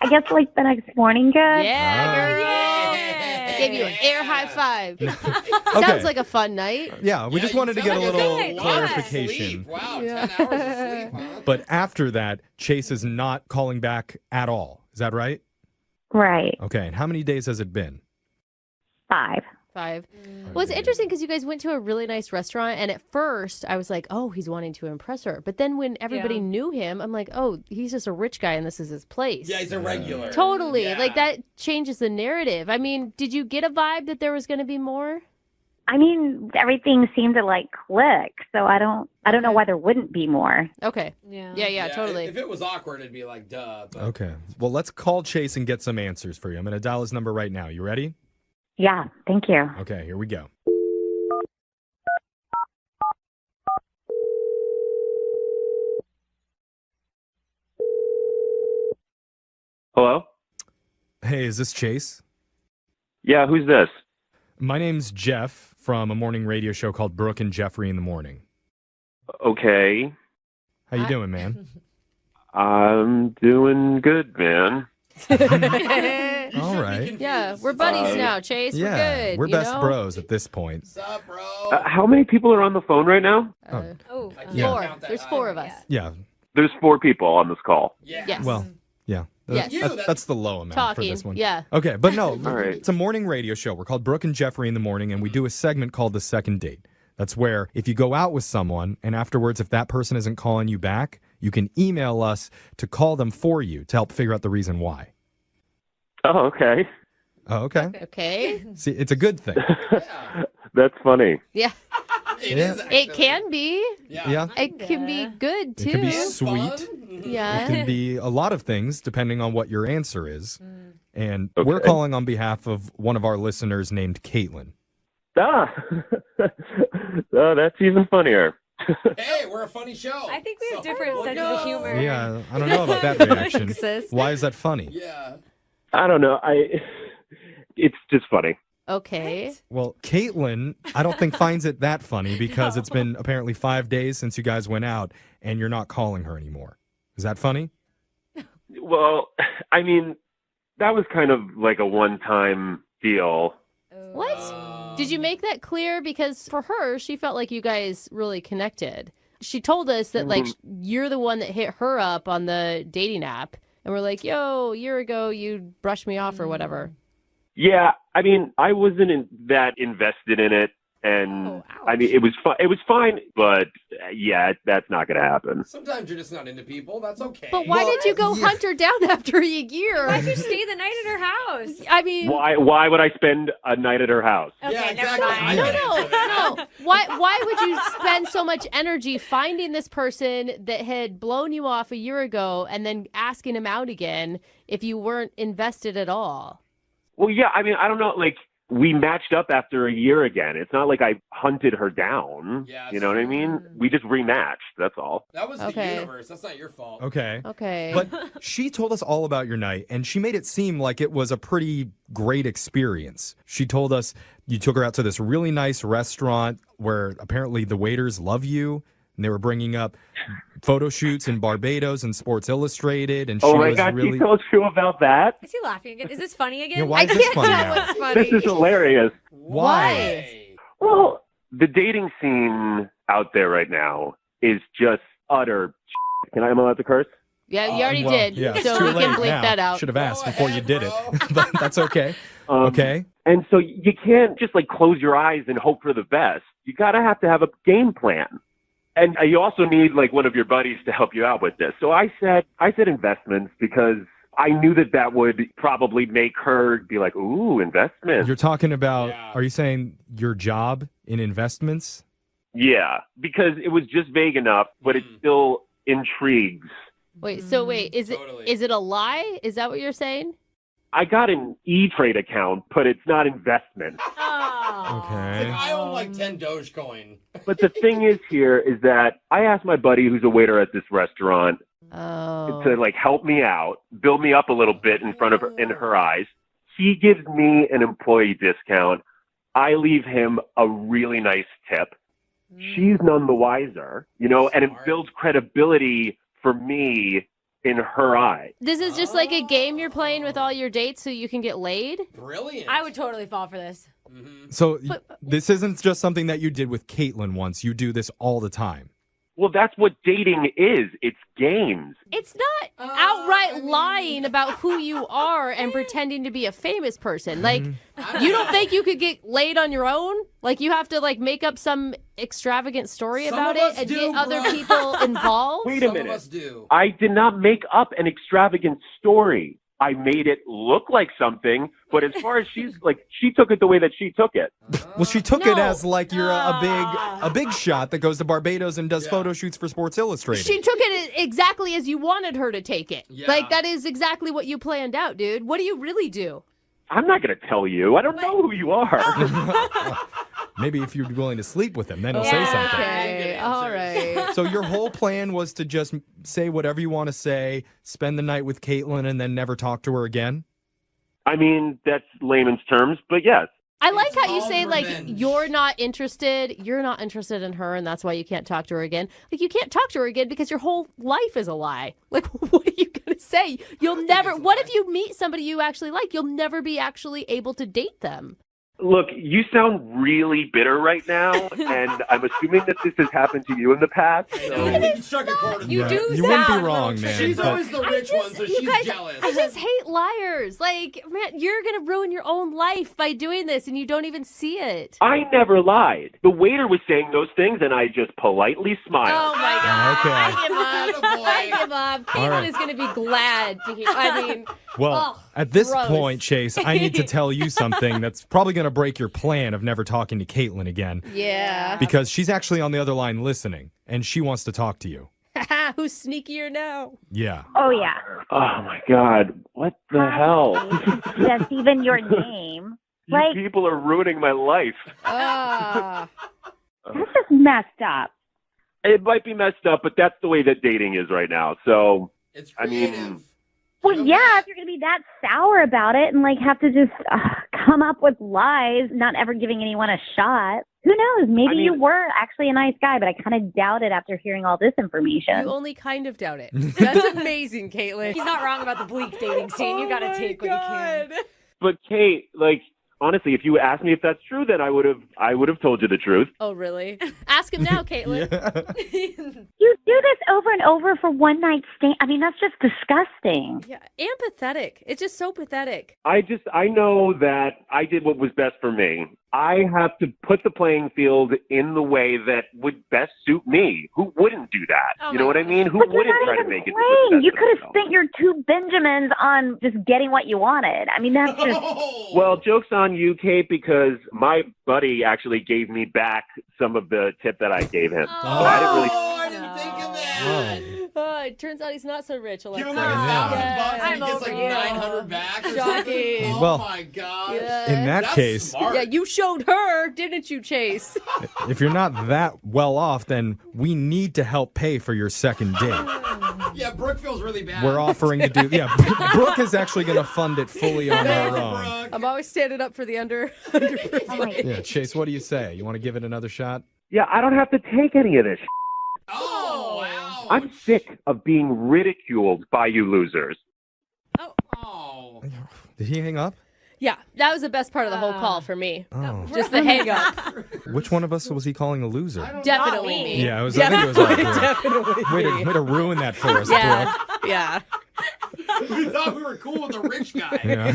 I guess like the next morning good. Yeah, girl. I gave you an air high five. Sounds like a fun night. Yeah, we just wanted to get a little clarification. Sleep. Wow, 10 hours of sleep, huh? But after that, Chase is not calling back at all. Is that right? Right. Okay, and how many days has it been? 5. Well, it's interesting because you guys went to a really nice restaurant, and at first I was like, oh, he's wanting to impress her. But then when everybody knew him, I'm like, oh, he's just a rich guy and this is his place. Yeah, he's a regular. Totally. Yeah. Like, that changes the narrative. I mean, did you get a vibe that there was going to be more? I mean, everything seemed to like click, so I don't know why there wouldn't be more. Okay. Yeah, totally. If it was awkward, it'd be like, duh. But... Okay. Well, let's call Chase and get some answers for you. I'm going to dial his number right now. You ready? Yeah, thank you. Okay, here we go. Hello? Hey, is this Chase? Yeah, who's this? My name's Jeff from a morning radio show called Brooke and Jeffrey in the Morning. Okay. How you doing, man? I'm doing good, man. All right. Yeah, we're buddies now, Chase. Yeah, we're good. we're you best know? bros at this point. What's up, bro? How many people are on the phone right now? Yeah. 4. There's 4 of us. Yeah. There's 4 people on this call. Yes. Well, yeah. Yes. That's the low amount Talking. for this one. Yeah. Okay, but no, All right. it's a morning radio show. We're called Brooke and Jeffrey in the Morning, and we do a segment called The Second Date. That's where if you go out with someone and afterwards, if that person isn't calling you back, you can email us to call them for you to help figure out the reason why. Oh, okay. Oh, okay. Okay. See, it's a good thing. That's funny. Yeah. It can be. Yeah. It can be good, too. It can be sweet. Yeah. It can be a lot of things depending on what your answer is. And Okay. we're calling on behalf of one of our listeners named Caitlin. Ah, oh, that's even funnier. Hey, we're a funny show. I think we have different senses of humor. Yeah, I don't know about that reaction. Why is that funny? Yeah. I don't know. It's just funny. Okay. Well, Caitlin, I don't think finds it that funny because it's been apparently 5 days since you guys went out and you're not calling her anymore. Is that funny? Well, I mean, that was kind of like a one-time deal. What? Did you make that clear? Because for her, she felt like you guys really connected. She told us that, like, you're the one that hit her up on the dating app. And we're like, yo, a year ago, you brushed me off or whatever. Yeah, I mean, I wasn't that invested in it, and I mean, it was fun. It was fine, but yeah, that's not going to happen. Sometimes you're just not into people. That's okay. But why did you go hunt her down after a year? Why'd you stay the night at her house? I mean, Why would I spend a night at her house? Okay, Yeah, never exactly. mind. no. Why would you spend so much energy finding this person that had blown you off a year ago and then asking him out again if you weren't invested at all? Well, yeah, I mean, I don't know. Like, we matched up after a year again. It's not like I hunted her down. Yeah, you know what I mean? We just rematched. That's all. That was the universe. That's not your fault. Okay. Okay. But she told us all about your night, and she made it seem like it was a pretty great experience. She told us you took her out to this really nice restaurant where apparently the waiters love you, and they were bringing up photo shoots in Barbados and Sports Illustrated. And Oh my God, she told you about that? Is he laughing again? Is this funny again? Yeah, why is this funny now? What's funny? This is hilarious. Why? Well, the dating scene out there right now is just utter shit. Am I allowed to curse? Yeah, you already did. Yeah, it's so too we can late bleep now. that out. Should have asked before you did it. But that's okay. Okay. And so you can't just like close your eyes and hope for the best. You gotta have to have a game plan. And you also need like one of your buddies to help you out with this. So I said investments because I knew that would probably make her be like, ooh, investments. You're talking about, are you saying your job in investments? Yeah, because it was just vague enough, but it still intrigues. Wait, is it a lie? Is that what you're saying? I got an E-Trade account, but it's not investment. Okay. I own like 10 Dogecoin. But the thing is here is that I asked my buddy who's a waiter at this restaurant to like help me out, build me up a little bit in front of her, in her eyes. He gives me an employee discount. I leave him a really nice tip. She's none the wiser, and it builds credibility for me in her eye. This is just like a game you're playing with all your dates so you can get laid? Brilliant. I would totally fall for this. So this isn't just something that you did with Caitlin once. You do this all the time. Well, that's what dating is. It's games. It's not outright lying about who you are and pretending to be a famous person. Like, you don't think you could get laid on your own? Like, you have to, like, make up some extravagant story about it and get other people involved? Wait a minute. I did not make up an extravagant story. I made it look like something, but as far as she took it the way that she took it. Well, she took it as like you're a big shot that goes to Barbados and does photo shoots for Sports Illustrated. She took it exactly as you wanted her to take it. Yeah. Like, that is exactly what you planned out, dude. What do you really do? I'm not going to tell you. I don't know who you are. Maybe if you're willing to sleep with him, then he'll say something. Okay, all right. So your whole plan was to just say whatever you want to say, spend the night with Caitlin, and then never talk to her again? I mean, that's layman's terms, but yes. I like how you say, like, you're not interested in her, and that's why you can't talk to her again. Like, you can't talk to her again because your whole life is a lie. Like, what are you going to say? You'll never, what if you meet somebody you actually like? You'll never be actually able to date them. Look, you sound really bitter right now, and I'm assuming that this has happened to you in the past. So. You do You wouldn't be wrong, man. She's always the rich one, so she's jealous. I just hate liars. Like, man, you're going to ruin your own life by doing this, and you don't even see it. I never lied. The waiter was saying those things, and I just politely smiled. Oh, my God. Okay. I give up. Caitlin right. is going to be glad to hear. I mean, Well, at this gross. point, Chase, I need to tell you something that's probably going to break your plan of never talking to Caitlin again. Yeah. Because she's actually on the other line listening, and she wants to talk to you. Who's sneakier now? Yeah. Oh, yeah. Oh, my God. What the hell? That's even your name. You people are ruining my life. That's just messed up. It might be messed up, but that's the way that dating is right now. So, I mean... Well, yeah, if you're going to be that sour about it and, like, have to just come up with lies, not ever giving anyone a shot. Who knows? Maybe you were actually a nice guy, but I kind of doubt it after hearing all this information. You only kind of doubt it. That's amazing, Caitlin. He's not wrong about the bleak dating scene. You got to take what you can. but Kate, like, honestly, if you asked me if that's true, then I would have told you the truth. Oh, really? Ask him now, Caitlin. You do this over and over for one night stand. I mean, that's just disgusting. Yeah, and pathetic. It's just so pathetic. I know that I did what was best for me. I have to put the playing field in the way that would best suit me. Who wouldn't do that? Oh you know what I mean? Who But wouldn't you're not try to even make it? playing. You could have spent your 2 Benjamins on just getting what you wanted. I mean, that's just... Well, joke's on you, Kate, because my buddy actually gave me back some of the tip that I gave him. So I didn't really... I didn't think of that. it turns out he's not so rich, Alexa. Give him like $1,000 and he I'm gets over like you. 900 back or Shocking. something. Oh Well, my gosh. In that That's case, smart. Yeah, you showed her, didn't you, Chase? if you're not that well off, then we need to help pay for your second date. Yeah, Brooke feels really bad. We're offering to do, Brooke is actually going to fund it fully on her own. I'm always standing up for the under. Yeah, Chase, what do you say? You want to give it another shot? Yeah, I don't have to take any of this. Oh, wow. I'm sick of being ridiculed by you losers. Oh. Did he hang up? Yeah, that was the best part of the whole call for me. Oh. Just the hang up. Which one of us was he calling a loser? Definitely me. Yeah, I think it was all Brooke. Definitely me. Way to ruin that for us, Yeah, Brooke. yeah. We thought we were cool with the rich guy. Yeah.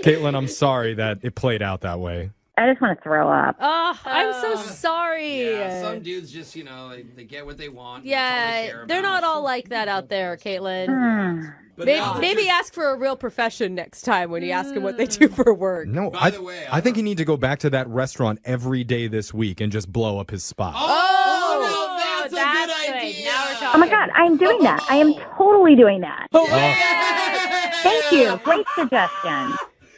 Caitlin, I'm sorry that it played out that way. I just want to throw up. Oh, I'm so sorry. Yeah, some dudes just, they get what they want. Yeah, they're not all like that out there, Caitlin. But Maybe ask for a real profession next time when you ask them what they do for work. No, I think you need to go back to that restaurant every day this week and just blow up his spot. Oh, that's a good idea. Now we're Oh talking. my God, I'm doing that. I am totally doing that. Thank you. Great suggestion.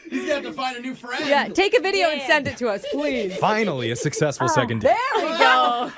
He's going to have to find a new friend. Yeah, take a video and send it to us, please. Finally, a successful second date. There we go.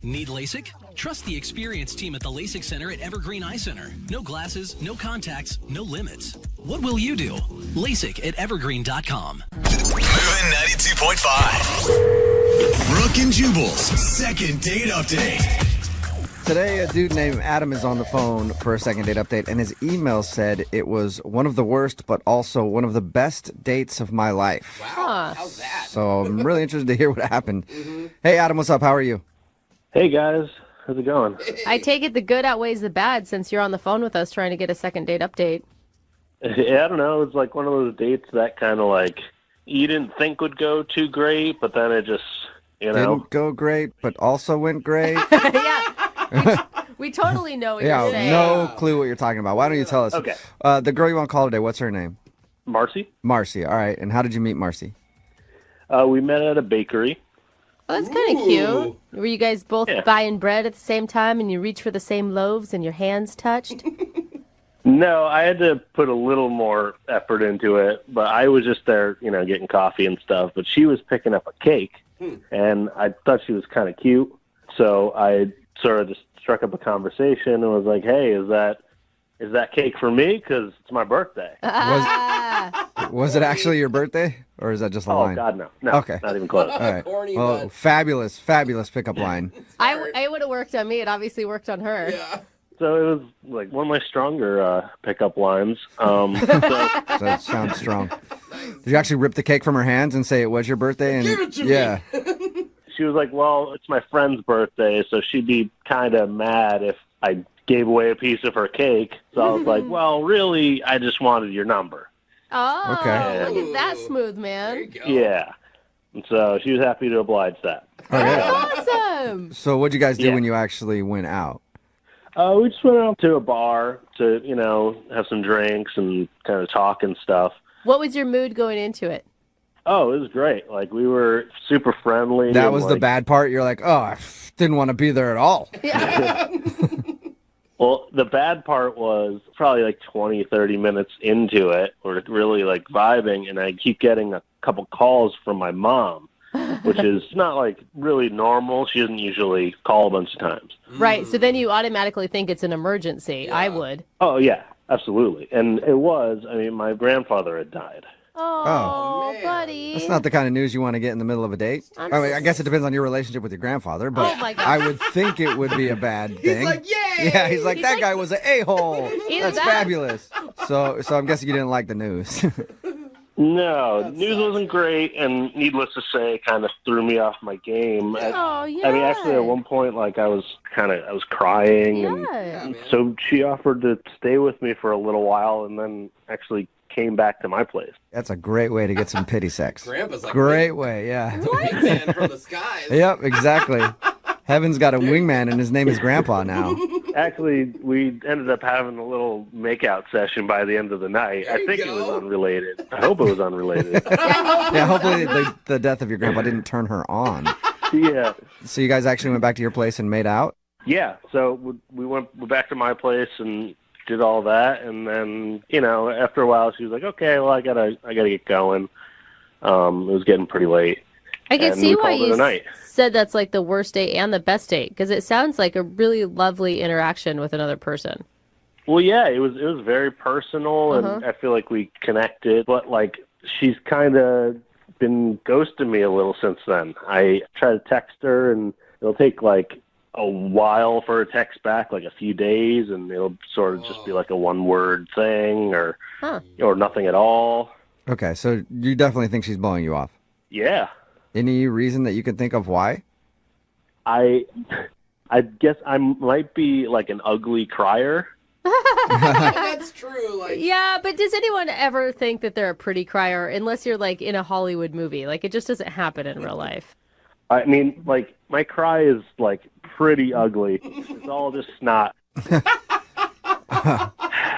Need LASIK? Trust the experienced team at the LASIK Center at Evergreen Eye Center. No glasses, no contacts, no limits. What will you do? LASIK at evergreen.com. Moving 92.5. Brooke and Jubal's second date update. Today, a dude named Adam is on the phone for a second date update, and his email said it was one of the worst, but also one of the best dates of my life. Wow, how's that? So I'm really interested to hear what happened. Hey, Adam, what's up? How are you? Hey, guys. How's it going? I take it the good outweighs the bad since you're on the phone with us trying to get a second date update. Yeah, I don't know. It's like one of those dates that kind of like you didn't think would go too great, but then it just, Didn't go great, but also went great. We totally know what Yeah, you're saying. no clue what you're talking about. Why don't you tell us? Okay. The girl you want to call today, what's her name? Marcy. Marcy, all right. And how did you meet Marcy? We met at a bakery. Well, that's kind of cute. Were you guys both buying bread at the same time and you reach for the same loaves and your hands touched? No, I had to put a little more effort into it, but I was just there, getting coffee and stuff. But she was picking up a cake, and I thought she was kind of cute. So I sort of just struck up a conversation and was like, hey, is that cake for me? Because it's my birthday. Was it actually your birthday, or is that just a line? Oh, God, no. No, Okay. not even close. All right. Well, fabulous pickup line. I would have worked on me. It obviously worked on her. Yeah. So it was like one of my stronger pickup lines. So it sounds strong. Did you actually rip the cake from her hands and say it was your birthday? And Give it to me. yeah. She was like, well, it's my friend's birthday, so she'd be kind of mad if I gave away a piece of her cake. So I was like, well, really, I just wanted your number. Oh, Okay. look at that smooth man. Yeah. And so she was happy to oblige that. Awesome. So what'd you guys do Yeah. when you actually went out? We just went out to a bar to, have some drinks and kind of talk and stuff. What was your mood going into it? Oh, it was great. Like, we were super friendly. That and, was the bad part? You're like, oh, I didn't want to be there at all. Well, the bad part was probably like 20, 30 minutes into it. We're really like vibing, and I keep getting a couple calls from my mom, which is not like really normal. She doesn't usually call a bunch of times. Right. So then you automatically think it's an emergency. I would. Oh, yeah, absolutely. And it was. I mean, my grandfather had died. Oh, buddy. That's not the kind of news you want to get in the middle of a date. I mean, I guess it depends on your relationship with your grandfather, but Oh, my God. I would think it would be a bad thing. He's like, yay! Yeah, he's like, that guy was an a-hole. Either That's that- fabulous. So I'm guessing you didn't like the news. No, news wasn't great, and needless to say, kind of threw me off my game. Oh, yeah. I mean, actually, at one point, like I was crying, Yeah. and so she offered to stay with me for a little while, and then actually came back to my place. That's a great way to get some pity sex. Grandpa's like, Great way, yeah. wingman from the skies. Yep, exactly. Heaven's got a wingman, and his name is Grandpa now. Actually, we ended up having a little makeout session by the end of the night. I think it was unrelated. I hope it was unrelated. Yeah, hopefully the death of your grandpa didn't turn her on. Yeah. So you guys actually went back to your place and made out? Yeah, so we went back to my place and did all that, and then after a while she was like, "Okay, well I gotta get going." It was getting pretty late. I can and see we why called it you a night. said that's like the worst date and the best date, because it sounds like a really lovely interaction with another person. Well, yeah, it was very personal, and I feel like we connected. But like, she's kind of been ghosting me a little since then. I try to text her, and it'll take like a while for a text back, like a few days, and it'll sort of just be like a one-word thing, or nothing at all. Okay, so you definitely think she's blowing you off? Yeah. Any reason that you can think of why? I guess I might be like an ugly crier. That's true. Like, Yeah, but does anyone ever think that they're a pretty crier unless you're like in a Hollywood movie? Like it just doesn't happen in real life. I mean, like, my cry is like pretty ugly. It's all just snot.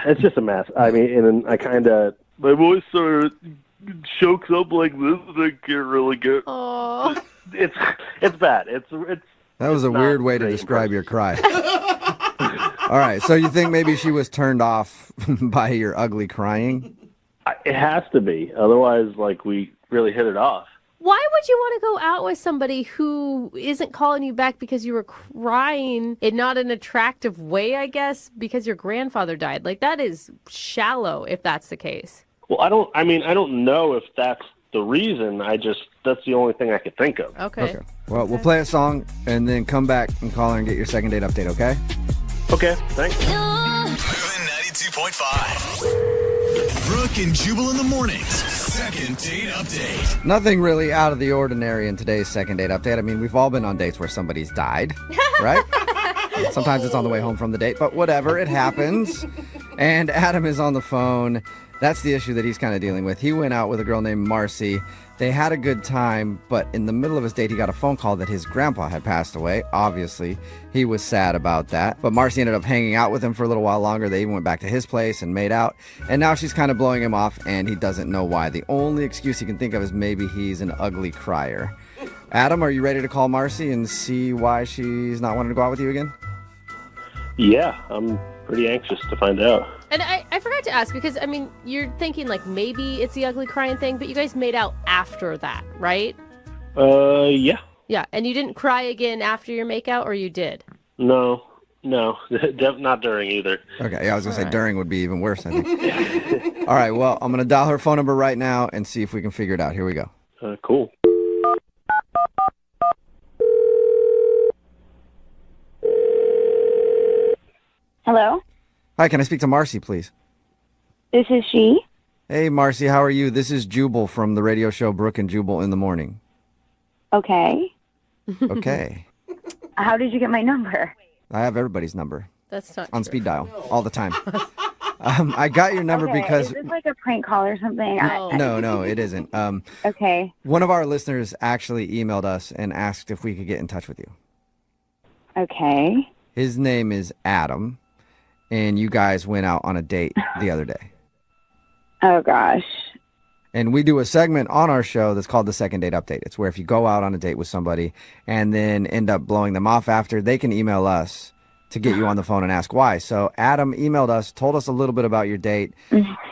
It's just a mess. I mean, and I kind of, my voice sort of chokes up like this, and I can't really get. Oh, it's bad. It's That was a weird way to describe your cry. All right, so you think maybe she was turned off by your ugly crying? It has to be. Otherwise, like, we really hit it off. why would you want to go out with somebody who isn't calling you back because you were crying in not an attractive way, I guess, because your grandfather died? Like, that is shallow if that's the case. Well, I don't know if that's the reason. That's the only thing I could think of. Okay. Well, we'll play a song and then come back and call her and get your second date update, okay? Okay, thanks. 92.5. Brooke and Jubal in the mornings. Second date update. Nothing really out of the ordinary in today's second date update. I mean, we've all been on dates where somebody's died, right? Sometimes it's on the way home from the date, but whatever, it happens. And Adam is on the phone. That's the issue that he's kind of dealing with. He went out with a girl named Marcy. They had a good time, but in the middle of his date, he got a phone call that his grandpa had passed away. Obviously, he was sad about that. But Marcy ended up hanging out with him for a little while longer. They even went back to his place and made out. And now she's kind of blowing him off, and he doesn't know why. The only excuse he can think of is maybe he's an ugly crier. Adam, are you ready to call Marcy and see why she's not wanting to go out with you again? Yeah, I'm pretty anxious to find out. And I forgot to ask because, I mean, you're thinking like maybe it's the ugly crying thing, but you guys made out after that, right? Yeah. Yeah, and you didn't cry again after your makeout, or you did? No, not during either. Okay, yeah, I was going to say during would be even worse, I think. All right, well, I'm going to dial her phone number right now and see if we can figure it out. Here we go. Cool. Hello, Hi, can I speak to Marcy, please? this is she. Hey, Marcy, how are you? This is Jubal from the radio show Brooke and Jubal in the Morning. Okay. Okay. How did you get my number? I have everybody's number That's not on speed dial all the time. I got your number Okay, because... is this like a prank call or something? No, it isn't. Okay. One of our listeners actually emailed us and asked if we could get in touch with you. Okay. His name is Adam, and you guys went out on a date the other day. Oh, gosh. And we do a segment on our show that's called the Second Date Update. It's where if you go out on a date with somebody and then end up blowing them off after, they can email us to get you on the phone and ask why. So Adam emailed us, told us a little bit about your date,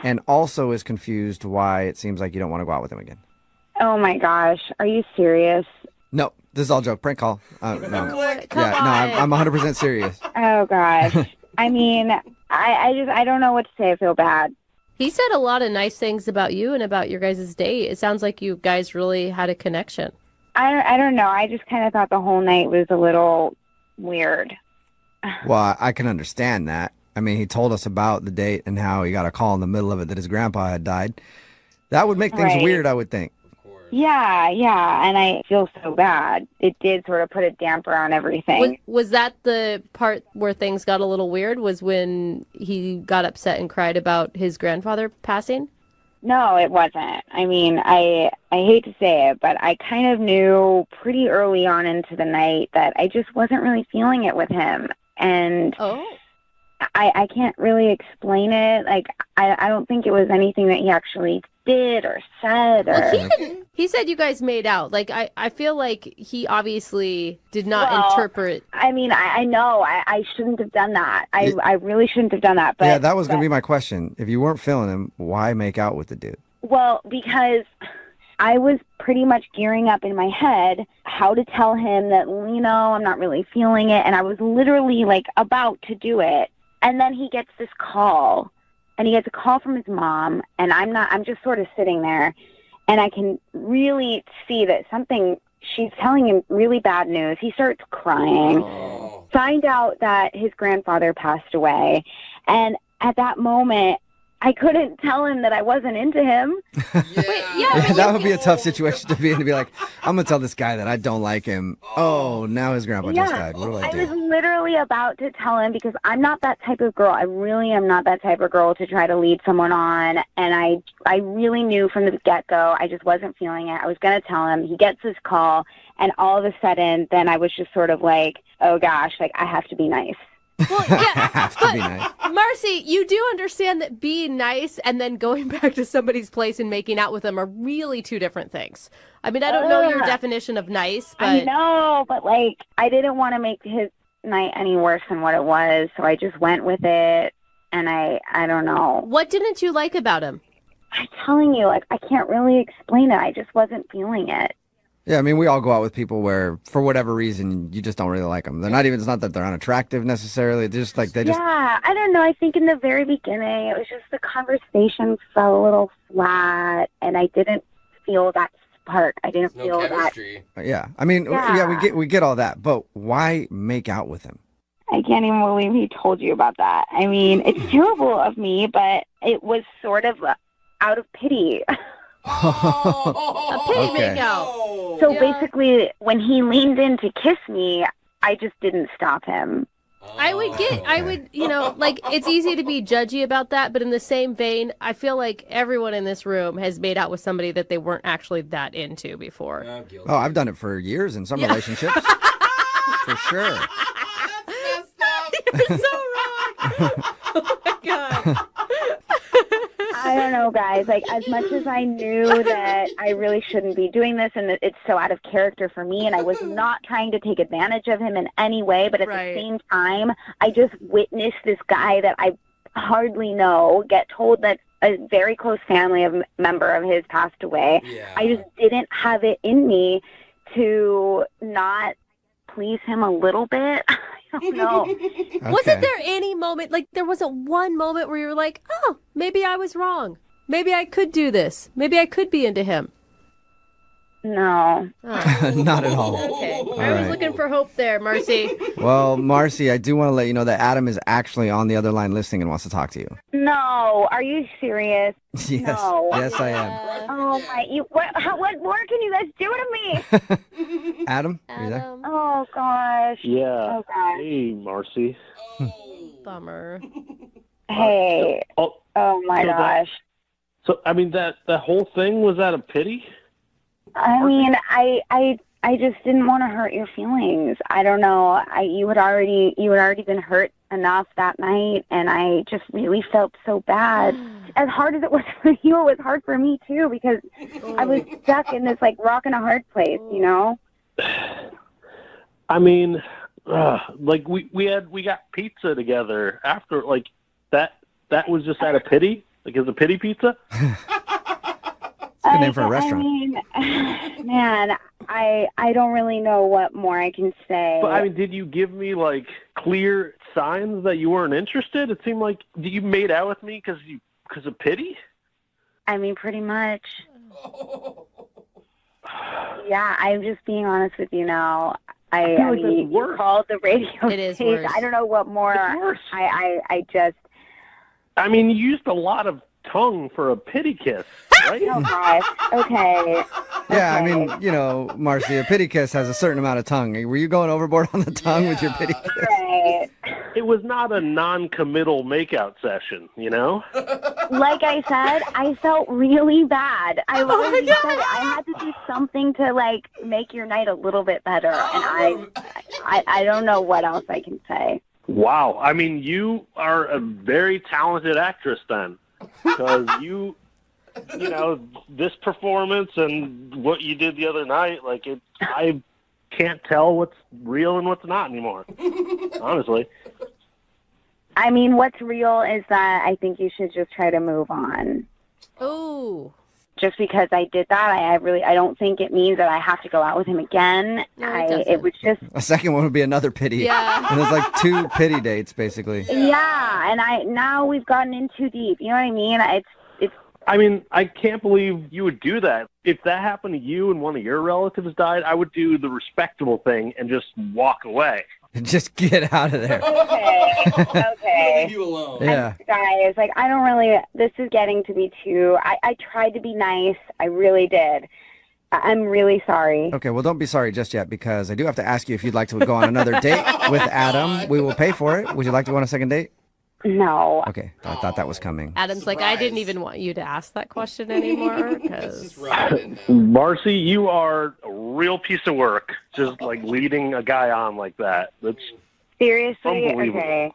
and also is confused why it seems like you don't want to go out with him again. Oh, my gosh. Are you serious? No, this is all joke. Prank call. No. I'm 100% serious. Oh, gosh. I mean, I don't know what to say. I feel bad. He said a lot of nice things about you and about your guys' date. It sounds like you guys really had a connection. I don't know. I just kind of thought the whole night was a little weird. Well, I can understand that. I mean, he told us about the date and how he got a call in the middle of it that his grandpa had died. That would make things Right. weird, I would think. Yeah, and I feel so bad. It did sort of put a damper on everything. Was that the part where things got a little weird? Was when he got upset and cried about his grandfather passing? No, it wasn't. I mean, I hate to say it, but I kind of knew pretty early on into the night that I just wasn't really feeling it with him. And I can't really explain it. Like, I don't think it was anything that he actually did or said. Or... He said you guys made out. Like, I feel like he obviously did not interpret. I mean, I know I shouldn't have done that. I really shouldn't have done that. But Yeah, that was going to be my question. If you weren't feeling him, why make out with the dude? Well, because I was pretty much gearing up in my head how to tell him that, I'm not really feeling it. And I was literally like about to do it. And then he gets this call, and he gets a call from his mom, and I'm just sort of sitting there, and I can really see that she's telling him really bad news. He starts crying, find out that his grandfather passed away. And at that moment, I couldn't tell him that I wasn't into him. That would be a tough situation to be in, to be like, I'm going to tell this guy that I don't like him. Oh, now his grandpa just died. What do I do? I was literally about to tell him because I'm not that type of girl. I really am not that type of girl to try to lead someone on. And I really knew from the get-go I just wasn't feeling it. I was going to tell him. He gets this call, and all of a sudden, then I was just sort of like, oh, gosh, like, I have to be nice. Well, yeah, have to be nice. Marcy, you do understand that being nice and then going back to somebody's place and making out with them are really two different things. I mean, I don't know your definition of nice, but... I know, but, like, I didn't want to make his night any worse than what it was, so I just went with it, and I don't know. What didn't you like about him? I'm telling you, like, I can't really explain it. I just wasn't feeling it. Yeah, I mean, we all go out with people where, for whatever reason, you just don't really like them. It's not that they're unattractive necessarily. They're just like, Yeah, I don't know. I think in the very beginning, it was just the conversation fell a little flat, and I didn't feel that spark. I didn't feel chemistry. Yeah, I mean, we get all that, but why make out with him? I can't even believe he told you about that. I mean, it's terrible of me, but it was sort of out of pity. A pity makeout. So basically, when he leaned in to kiss me, I just didn't stop him. I would, like, it's easy to be judgy about that, but in the same vein, I feel like everyone in this room has made out with somebody that they weren't actually that into before. Oh, I've done it for years in some relationships. For sure. You're so wrong. Oh my God. I don't know, guys. Like, as much as I knew that I really shouldn't be doing this and that it's so out of character for me, and I was not trying to take advantage of him in any way, but at the same time, I just witnessed this guy that I hardly know get told that a very close family member of his passed away. Yeah. I just didn't have it in me to not please him a little bit. I don't know. Wasn't there any moment, like there wasn't one moment where you were like, oh, maybe I was wrong. Maybe I could do this. Maybe I could be into him. No. Not at all. Okay. All I was right. looking for hope there, Marcy. Well, Marcy, I do want to let you know that Adam is actually on the other line listening and wants to talk to you. No. Are you serious? Yes. No. Yes, I am. Oh my! What more can you guys do to me? Adam, are you there? Oh gosh. Yeah. Oh gosh. Hey, Marcy. Bummer. Hey. Oh my so that- gosh. So, I mean, that whole thing, was that a pity? I mean, I just didn't want to hurt your feelings. I don't know. You had already been hurt enough that night, and I just really felt so bad. As hard as it was for you, it was hard for me too, because I was stuck in this like rock and a hard place, you know. I mean, like we got pizza together after, like that was just out of pity. Like, is a pity pizza? Good name for a restaurant. I mean, man, I don't really know what more I can say. But I mean, did you give me like clear signs that you weren't interested? It seemed like you made out with me because you because of pity? I mean, pretty much. Yeah, I'm just being honest with you now. I feel like mean, that's worse. you called the radio It is station. worse. I don't know what more. It's worse. I just. I mean, you used a lot of tongue for a pity kiss, right? Oh gosh. Okay. Yeah, I mean, you know, Marcy, a pity kiss has a certain amount of tongue. Were you going overboard on the tongue with your pity kiss? Right. It was not a non-committal makeout session, you know? Like I said, I felt really bad. I really said I had to do something to like make your night a little bit better, and I don't know what else I can say. Wow. I mean, you are a very talented actress then, because you know, this performance and what you did the other night, like I can't tell what's real and what's not anymore, honestly. I mean, what's real is that I think you should just try to move on. Ooh. Just because I did that, I don't think it means that I have to go out with him again. No, it it was just A second one would be another pity. Yeah. And there's like 2 pity dates, basically. yeah, and now we've gotten in too deep. You know what I mean? It's I mean, I can't believe you would do that. If that happened to you and one of your relatives died, I would do the respectable thing and just walk away. Just get out of there. okay. Leave you alone. Yeah. Guys, like I don't really. This is getting to be too. I tried to be nice. I really did. I'm really sorry. Okay, well, don't be sorry just yet, because I do have to ask you if you'd like to go on another date with Adam. We will pay for it. Would you like to go on a second date? No. Okay, I thought that was coming. Adam's like, I didn't even want you to ask that question anymore. Because Marcy, you are a real piece of work, just like leading a guy on like that. That's Seriously? unbelievable. Okay.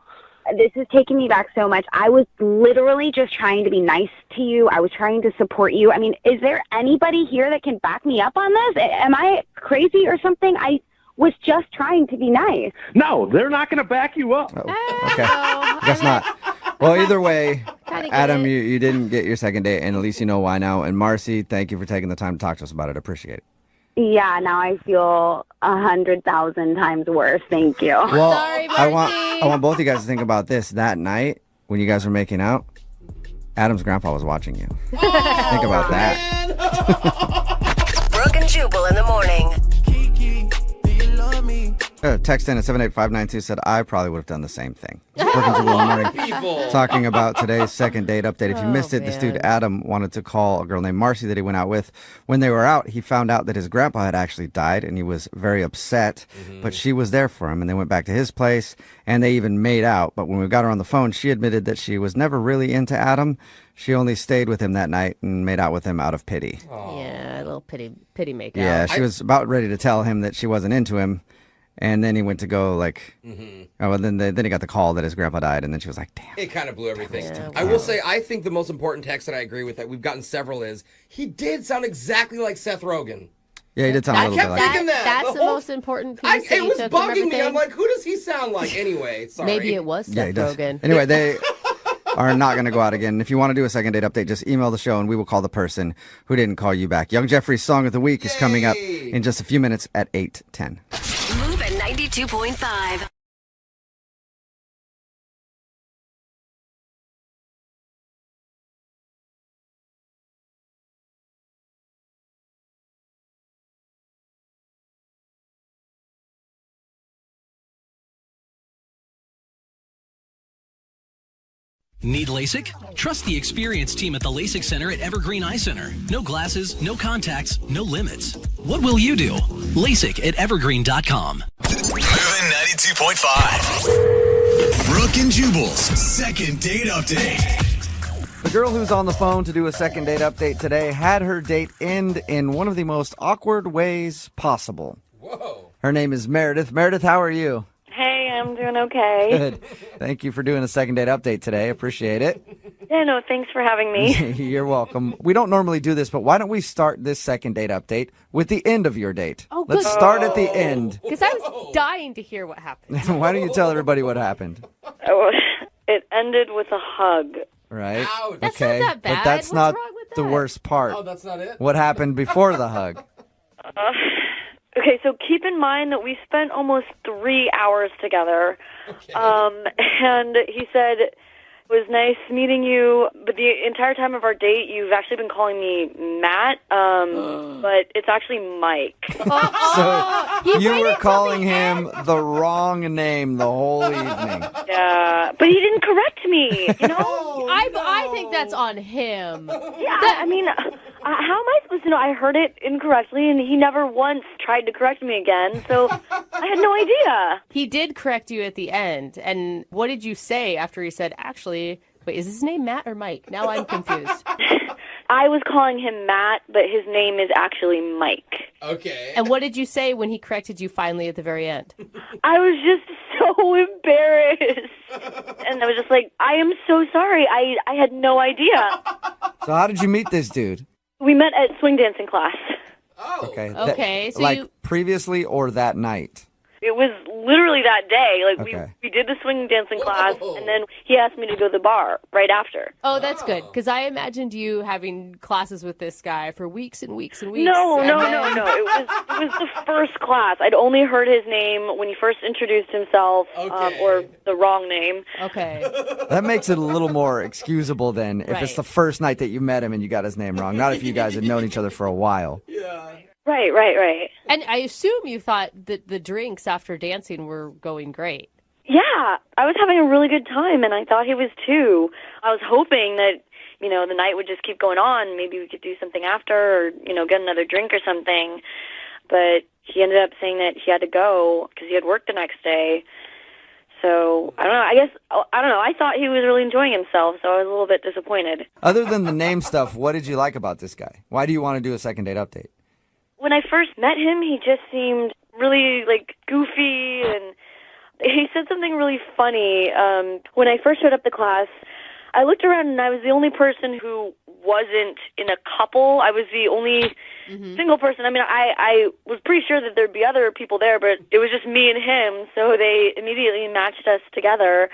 This is taking me back so much. I was literally just trying to be nice to you. I was trying to support you. I mean, is there anybody here that can back me up on this? Am I crazy or something? I was just trying to be nice. No, they're not going to back you up. Okay, I guess not. Well, either way, Adam, you didn't get your second date, and at least you know why now. And Marcy, thank you for taking the time to talk to us about it. Appreciate it. Yeah, now I feel 100,000 times worse. Thank you. Well, I want both of you guys to think about this. That night when you guys were making out, Adam's grandpa was watching you. Think about that. Brooke and Jubal in the morning. Text in at 78592 said, I probably would have done the same thing. Brooke and Jubal in the morning, talking about today's second date update. If you missed it, this dude Adam wanted to call a girl named Marcy that he went out with. When they were out, he found out that his grandpa had actually died, and he was very upset. But she was there for him, and they went back to his place, and they even made out. But when we got her on the phone, she admitted that she was never really into Adam. She only stayed with him that night and made out with him out of pity. Yeah, a little pity makeout. Yeah, she was about ready to tell him that she wasn't into him. And then he went to go like, oh, well, then he got the call that his grandpa died, and then she was like, damn. It kind of blew everything. Yeah, I will say, I think the most important text that I agree with that we've gotten several is, he did sound exactly like Seth Rogen. Yeah, he did sound a little bit like thinking that. That's the most important piece that It you was took from bugging me. everything. I'm like, who does he sound like anyway? Sorry. Maybe it was Yeah, he Seth does. Rogen. Anyway, they are not going to go out again. If you want to do a second date update, just email the show, and we will call the person who didn't call you back. Young Jeffrey's Song of the Week is coming up in just a few minutes at 8:10. Move at 92.5. Need LASIK? Trust the experienced team at the LASIK Center at Evergreen Eye Center. No glasses, no contacts, no limits. What will you do? LASIK at evergreen.com. Moving 92.5. Brooke and Jubal's second date update. The girl who's on the phone to do a second date update today had her date end in one of the most awkward ways possible. Whoa. Her name is Meredith. Meredith, how are you? Hey, I'm doing okay. Good. Thank you for doing a second date update today. Appreciate it. Yeah, no, thanks for having me. You're welcome. We don't normally do this, but why don't we start this second date update with the end of your date? Oh, good. Let's start at the end. Because I was dying to hear what happened. Why don't you tell everybody what happened? Oh, it ended with a hug. Right? That's okay. not that bad. But that's What's not wrong with the that? worst part. Oh, that's not it? What happened before the hug? Okay, so keep in mind that we spent almost 3 hours together. And he said, It was nice meeting you, but the entire time of our date, you've actually been calling me Matt, but it's actually Mike. So you were calling him the wrong name the whole evening. Yeah, but he didn't correct me, you know? I think that's on him. Yeah, I mean, how am I supposed to know? I heard it incorrectly, and he never once tried to correct me again, so I had no idea. He did correct you at the end, and what did you say after he said, actually, wait, is his name Matt or Mike? Now I'm confused. I was calling him Matt, but his name is actually Mike. Okay. And what did you say when he corrected you finally at the very end? I was just so embarrassed. And I was just like, I am so sorry. I had no idea. So how did you meet this dude? We met at swing dancing class. Okay. Okay, so like previously or that night? It was literally that day. Like Okay. we did the swing dancing class, and then he asked me to go to the bar right after. Oh, that's good, because I imagined you having classes with this guy for weeks and weeks and weeks. No. and then- It was the first class. I'd only heard his name when he first introduced himself, or the wrong name. Okay. That makes it a little more excusable then if it's Right. the first night that you met him and you got his name wrong. Not if you guys had known each other for a while. Right. And I assume you thought that the drinks after dancing were going great. Yeah, I was having a really good time, and I thought he was too. I was hoping that, the night would just keep going on. Maybe we could do something after, or, get another drink or something. But he ended up saying that he had to go because he had work the next day. So, I don't know. I thought he was really enjoying himself, so I was a little bit disappointed. Other than the name stuff, what did you like about this guy? Why do you want to do a second date update? When I first met him, he just seemed really, goofy, and he said something really funny. When I first showed up to class, I looked around, and I was the only person who wasn't in a couple. I was the only single person. I mean, I was pretty sure that there'd be other people there, but it was just me and him, so they immediately matched us together.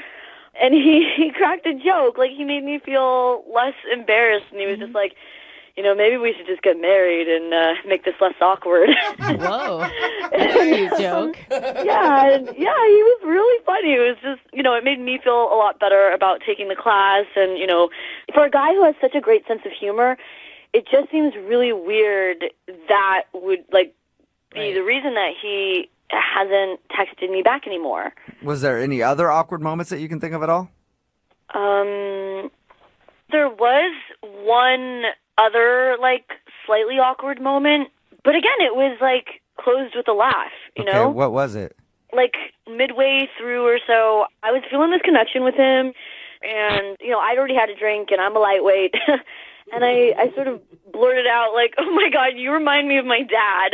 And he cracked a joke. He made me feel less embarrassed, and he was just like, maybe we should just get married and make this less awkward. Whoa. That's a cute joke. Yeah, he was really funny. It was just, it made me feel a lot better about taking the class. And, for a guy who has such a great sense of humor, it just seems really weird that would, be the reason that he hasn't texted me back anymore. Was there any other awkward moments that you can think of at all? There was one other, slightly awkward moment. But again, it was, closed with a laugh, you Okay, know? what was it? Midway through or so, I was feeling this connection with him. And, I'd already had a drink, and I'm a lightweight. And I sort of blurted out, oh, my God, you remind me of my dad.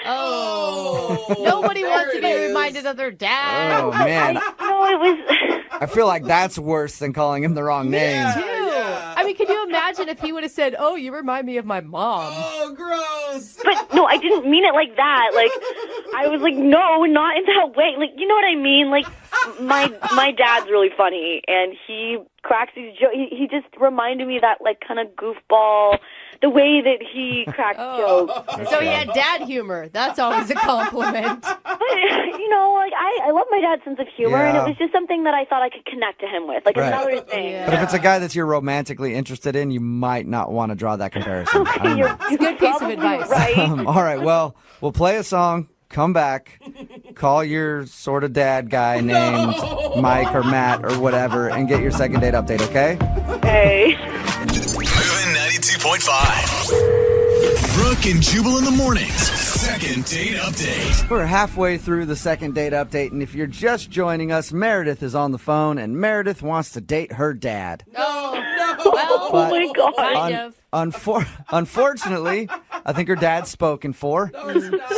Oh. Nobody wants to be reminded of their dad. Oh, man. It was... I feel like that's worse than calling him the wrong name. Too. I mean, can you imagine if he would have said, "Oh, you remind me of my mom"? Oh, gross. But no, I didn't mean it like that. I was like, no, not in that way. You know what I mean? My dad's really funny, and he cracks these jokes. He just reminded me of that, kind of goofball, the way that he cracked jokes. So he had dad humor. That's always a compliment. But, I love my dad's sense of humor, and it was just something that I thought I could connect to him with, another thing. But if it's a guy that you're romantically interested in, you might not want to draw that comparison. I don't know. It's a good piece of advice. Right? All right, well, we'll play a song, come back, call your sort of dad guy named Mike or Matt or whatever, and get your second date update, okay? Hey. Moving 92.5. Brooke and Jubal in the mornings. Second date update. We're halfway through the second date update, and if you're just joining us, Meredith is on the phone, and Meredith wants to date her dad. No. Well, oh my God. Kind of. Unfortunately, I think her dad's spoken for,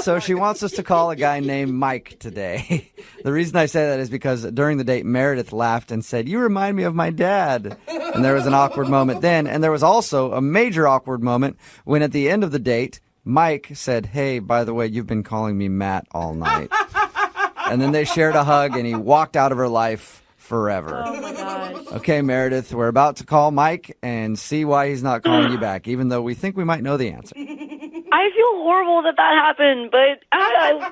so she wants us to call a guy named Mike today. The reason I say that is because during the date, Meredith laughed and said, "You remind me of my dad." And there was an awkward moment then, and there was also a major awkward moment when at the end of the date, Mike said, "Hey, by the way, you've been calling me Matt all night." And then they shared a hug, and he walked out of her life forever. Oh my gosh. Okay, Meredith, we're about to call Mike and see why he's not calling you back, even though we think we might know the answer. I feel horrible that happened, but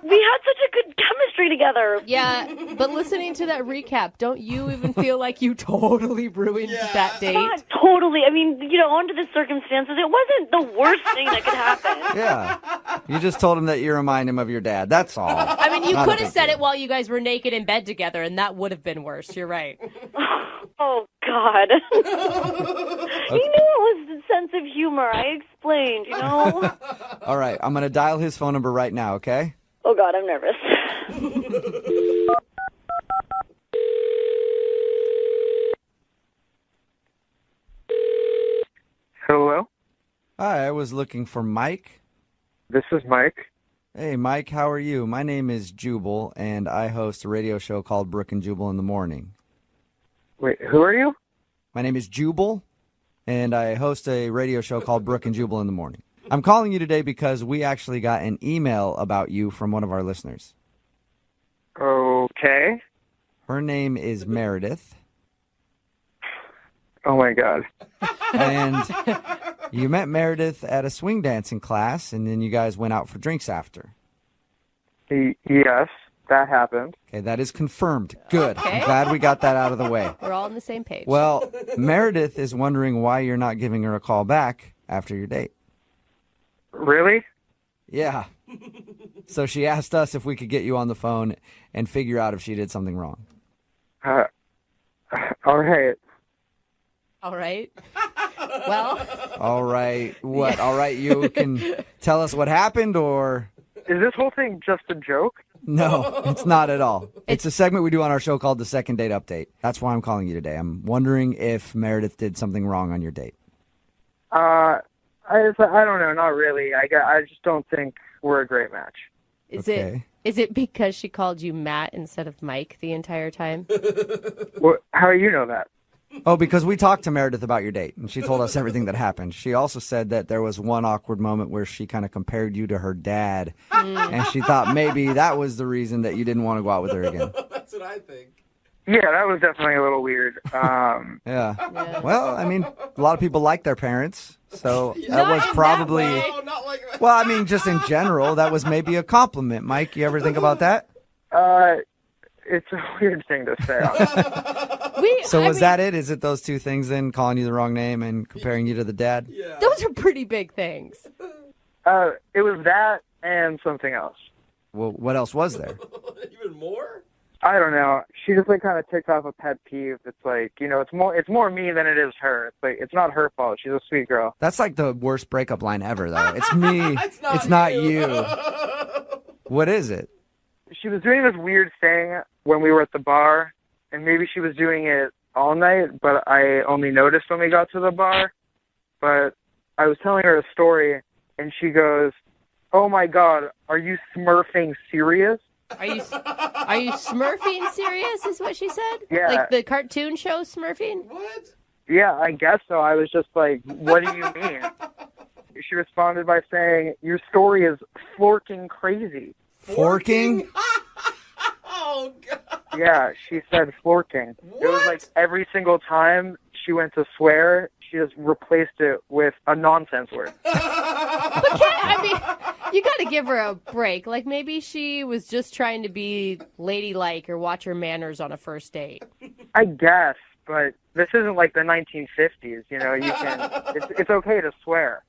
we had such a good chemistry together. Yeah, but listening to that recap, don't you even feel like you totally ruined that date? Not totally. I mean, under the circumstances, it wasn't the worst thing that could happen. Yeah. You just told him that you remind him of your dad. That's all. I mean, you Not a could have big said deal. it while you guys were naked in bed together, and that would have been worse. You're right. Oh, God. He knew it was the sense of humor. I explained, All right, I'm going to dial his phone number right now, okay? Oh, God, I'm nervous. Hello? Hi, I was looking for Mike. This is Mike. Hey, Mike, how are you? My name is Jubal, and I host a radio show called Brooke and Jubal in the Morning. Wait, who are you? My name is Jubal, and I host a radio show called Brooke and Jubal in the Morning. I'm calling you today because we actually got an email about you from one of our listeners. Okay. Her name is Meredith. Oh, my God. And you met Meredith at a swing dancing class, and then you guys went out for drinks after. Yes, that happened. Okay, that is confirmed. Good. Okay. I'm glad we got that out of the way. We're all on the same page. Well, Meredith is wondering why you're not giving her a call back after your date. Really? Yeah. So she asked us if we could get you on the phone and figure out if she did something wrong. All right. All right. Well. All right. What? All right, you can tell us what happened, or... Is this whole thing just a joke? No, it's not at all. It's a segment we do on our show called the Second Date Update. That's why I'm calling you today. I'm wondering if Meredith did something wrong on your date. I don't know, not really. I just don't think we're a great match. Is it because she called you Matt instead of Mike the entire time? How do you know that? Oh, because we talked to Meredith about your date, and she told us everything that happened. She also said that there was one awkward moment where she kind of compared you to her dad, and she thought maybe that was the reason that you didn't want to go out with her again. That's what I think. Yeah, that was definitely a little weird. Yeah. Well, I mean, a lot of people like their parents, so that was probably... Well, I mean, just in general, that was maybe a compliment. Mike, you ever think about that? It's a weird thing to say. Was that it? Is it those two things then, calling you the wrong name and comparing you to the dad? Yeah. Those are pretty big things. It was that and something else. Well, what else was there? Even more? I don't know. She just kind of ticked off a pet peeve. It's like, it's more me than it is her. It's like, it's not her fault. She's a sweet girl. That's like the worst breakup line ever, though. It's me. it's not you. What is it? She was doing this weird thing when we were at the bar, and maybe she was doing it all night, but I only noticed when we got to the bar. But I was telling her a story, and she goes, "Oh my God, are you smurfing serious?" Are you Smurfing serious is what she said? Yeah. Like the cartoon show Smurfing? What? Yeah, I guess so. I was just like, what do you mean? She responded by saying, "Your story is forking crazy." Forking? Oh, God. Yeah, she said forking. What? It was like every single time she went to swear, she just replaced it with a nonsense word. You got to give her a break. Like maybe she was just trying to be ladylike or watch her manners on a first date. I guess, but this isn't like the 1950s. It's okay to swear.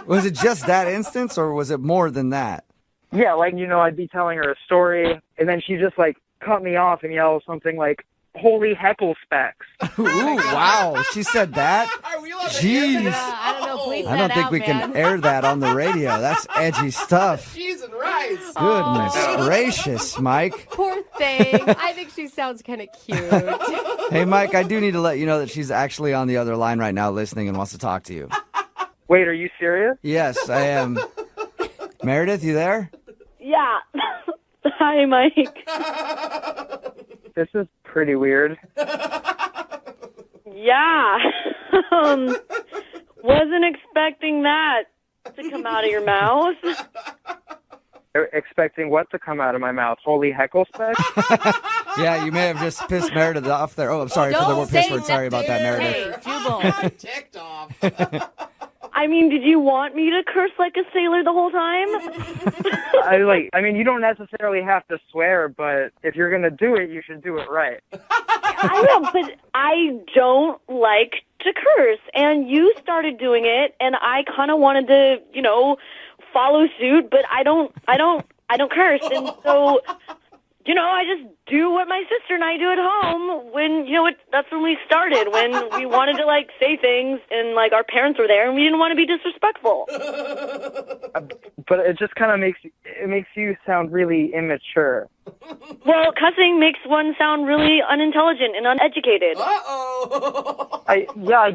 Was it just that instance, or was it more than that? Yeah, I'd be telling her a story, and then she just cut me off and yell something like, "Holy heckle specks." Ooh, wow. She said that? Are we allowed to Jeez. hear I don't know. Bleep I don't that think out, we man. can air that on the radio. That's edgy stuff. Cheese and rice. Goodness gracious, Mike. Poor thing. I think she sounds kind of cute. Hey, Mike, I do need to let you know that she's actually on the other line right now listening and wants to talk to you. Wait, are you serious? Yes, I am. Meredith, you there? Yeah. Hi, Mike. This is pretty weird. Yeah. Wasn't expecting that to come out of your mouth. Expecting what to come out of my mouth? Holy heckle specks? Yeah, you may have just pissed Meredith off there. Oh, I'm sorry for the word piss word. Sorry about that, Meredith. Hey, Jubal. Ticked off. I mean, did you want me to curse like a sailor the whole time? I mean, you don't necessarily have to swear, but if you're gonna do it, you should do it right. I know, but I don't like to curse, and you started doing it, and I kind of wanted to, follow suit, but I don't curse, and so, I just do what my sister and I do at home when, that's when we started, when we wanted to, say things, and, our parents were there, and we didn't want to be disrespectful. But it just kind of makes you sound really immature. Well, cussing makes one sound really unintelligent and uneducated. I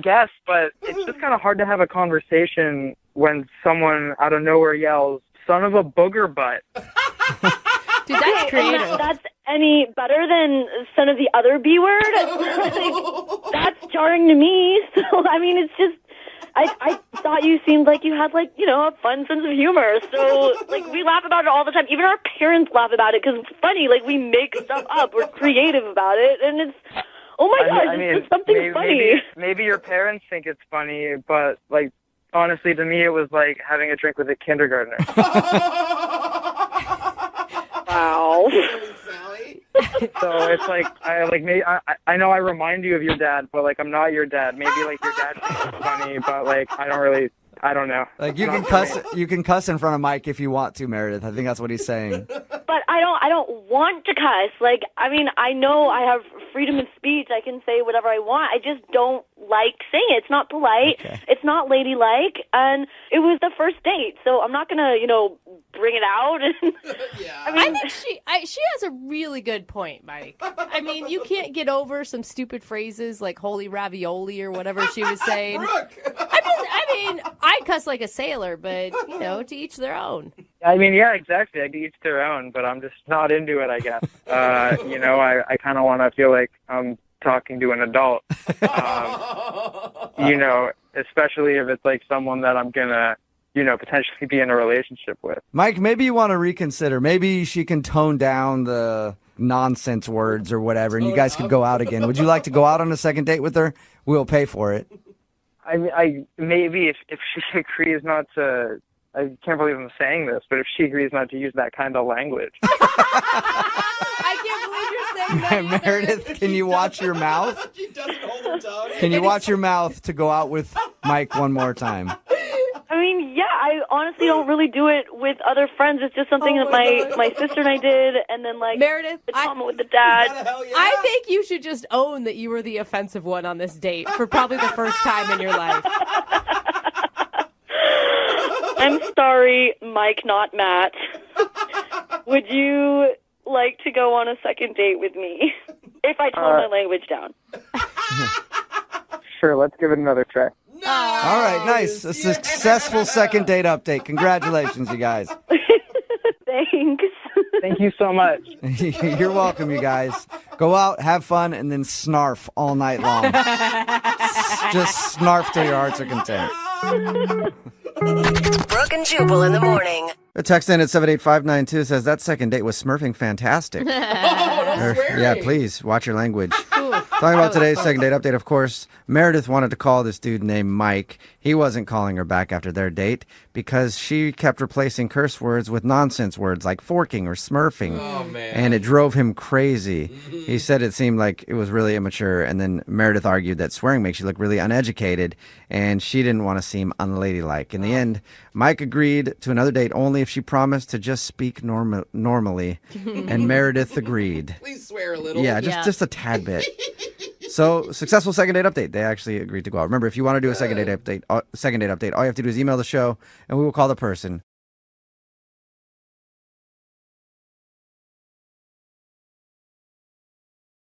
guess, but it's just kind of hard to have a conversation when someone out of nowhere yells, "Son of a booger butt." Dude, that's creative. That's any better than son of the other B word? That's jarring to me. So, I mean, it's just, I thought you seemed like you had, a fun sense of humor. So, we laugh about it all the time. Even our parents laugh about it because it's funny. We make stuff up. We're creative about it. And it's, oh my gosh, it's just something funny. Maybe your parents think it's funny, but, honestly, to me, it was like having a drink with a kindergartner. Wow. So it's I know I remind you of your dad, but I'm not your dad. Maybe your dad thinks it's funny, but I don't know. You can cuss in front of Mike if you want to, Meredith. I think that's what he's saying. But I don't want to cuss. I know I have freedom of speech. I can say whatever I want. I just don't like saying it. It's not polite. Okay. It's not ladylike. And it was the first date, so I'm not gonna, bring it out. I think she has a really good point, Mike. I mean, you can't get over some stupid phrases like "holy ravioli" or whatever she was saying. I mean, I cuss like a sailor, but to each their own. I mean, yeah, exactly. I each their own, but I'm just not into it, I guess. I kind of want to feel like I'm talking to an adult. Especially if it's someone that I'm gonna, potentially be in a relationship with. Mike, maybe you want to reconsider. Maybe she can tone down the nonsense words or whatever, and you guys could go out again. Would you like to go out on a second date with her? We'll pay for it. Maybe if she agrees not to. I can't believe I'm saying this, but if she agrees not to use that kind of language. I can't believe you're saying that. Meredith, can you watch your mouth? She doesn't hold her tongue. Can you watch your mouth to go out with Mike one more time? I mean, yeah, I honestly don't really do it with other friends. It's just something that my sister and I did, and then Meredith, the comment with the dad. I think you should just own that you were the offensive one on this date for probably the first time in your life. I'm sorry, Mike, not Matt. Would you like to go on a second date with me if I tone my language down? Sure, let's give it another try. All right, nice. A successful second date update. Congratulations, you guys. Thanks. Thank you so much. You're welcome, you guys. Go out, have fun, and then snarf all night long. Just snarf till your hearts are content. Brooke and Jubal in the morning. A text in at 78592 says that second date was smurfing fantastic. Yeah, please watch your language. Talking about today's second date update, of course, Meredith wanted to call this dude named Mike. He wasn't calling her back after their date because she kept replacing curse words with nonsense words like forking or smurfing. Oh, man. And it drove him crazy. He said it seemed like it was really immature. And then Meredith argued that swearing makes you look really uneducated. And she didn't want to seem unladylike. In the end, Mike agreed to another date only if she promised to just speak normally. And Meredith agreed. Please swear a little. Yeah, just a tad bit. So, successful second date update. They actually agreed to go out. Remember, if you want to do a second date update, all you have to do is email the show, and we will call the person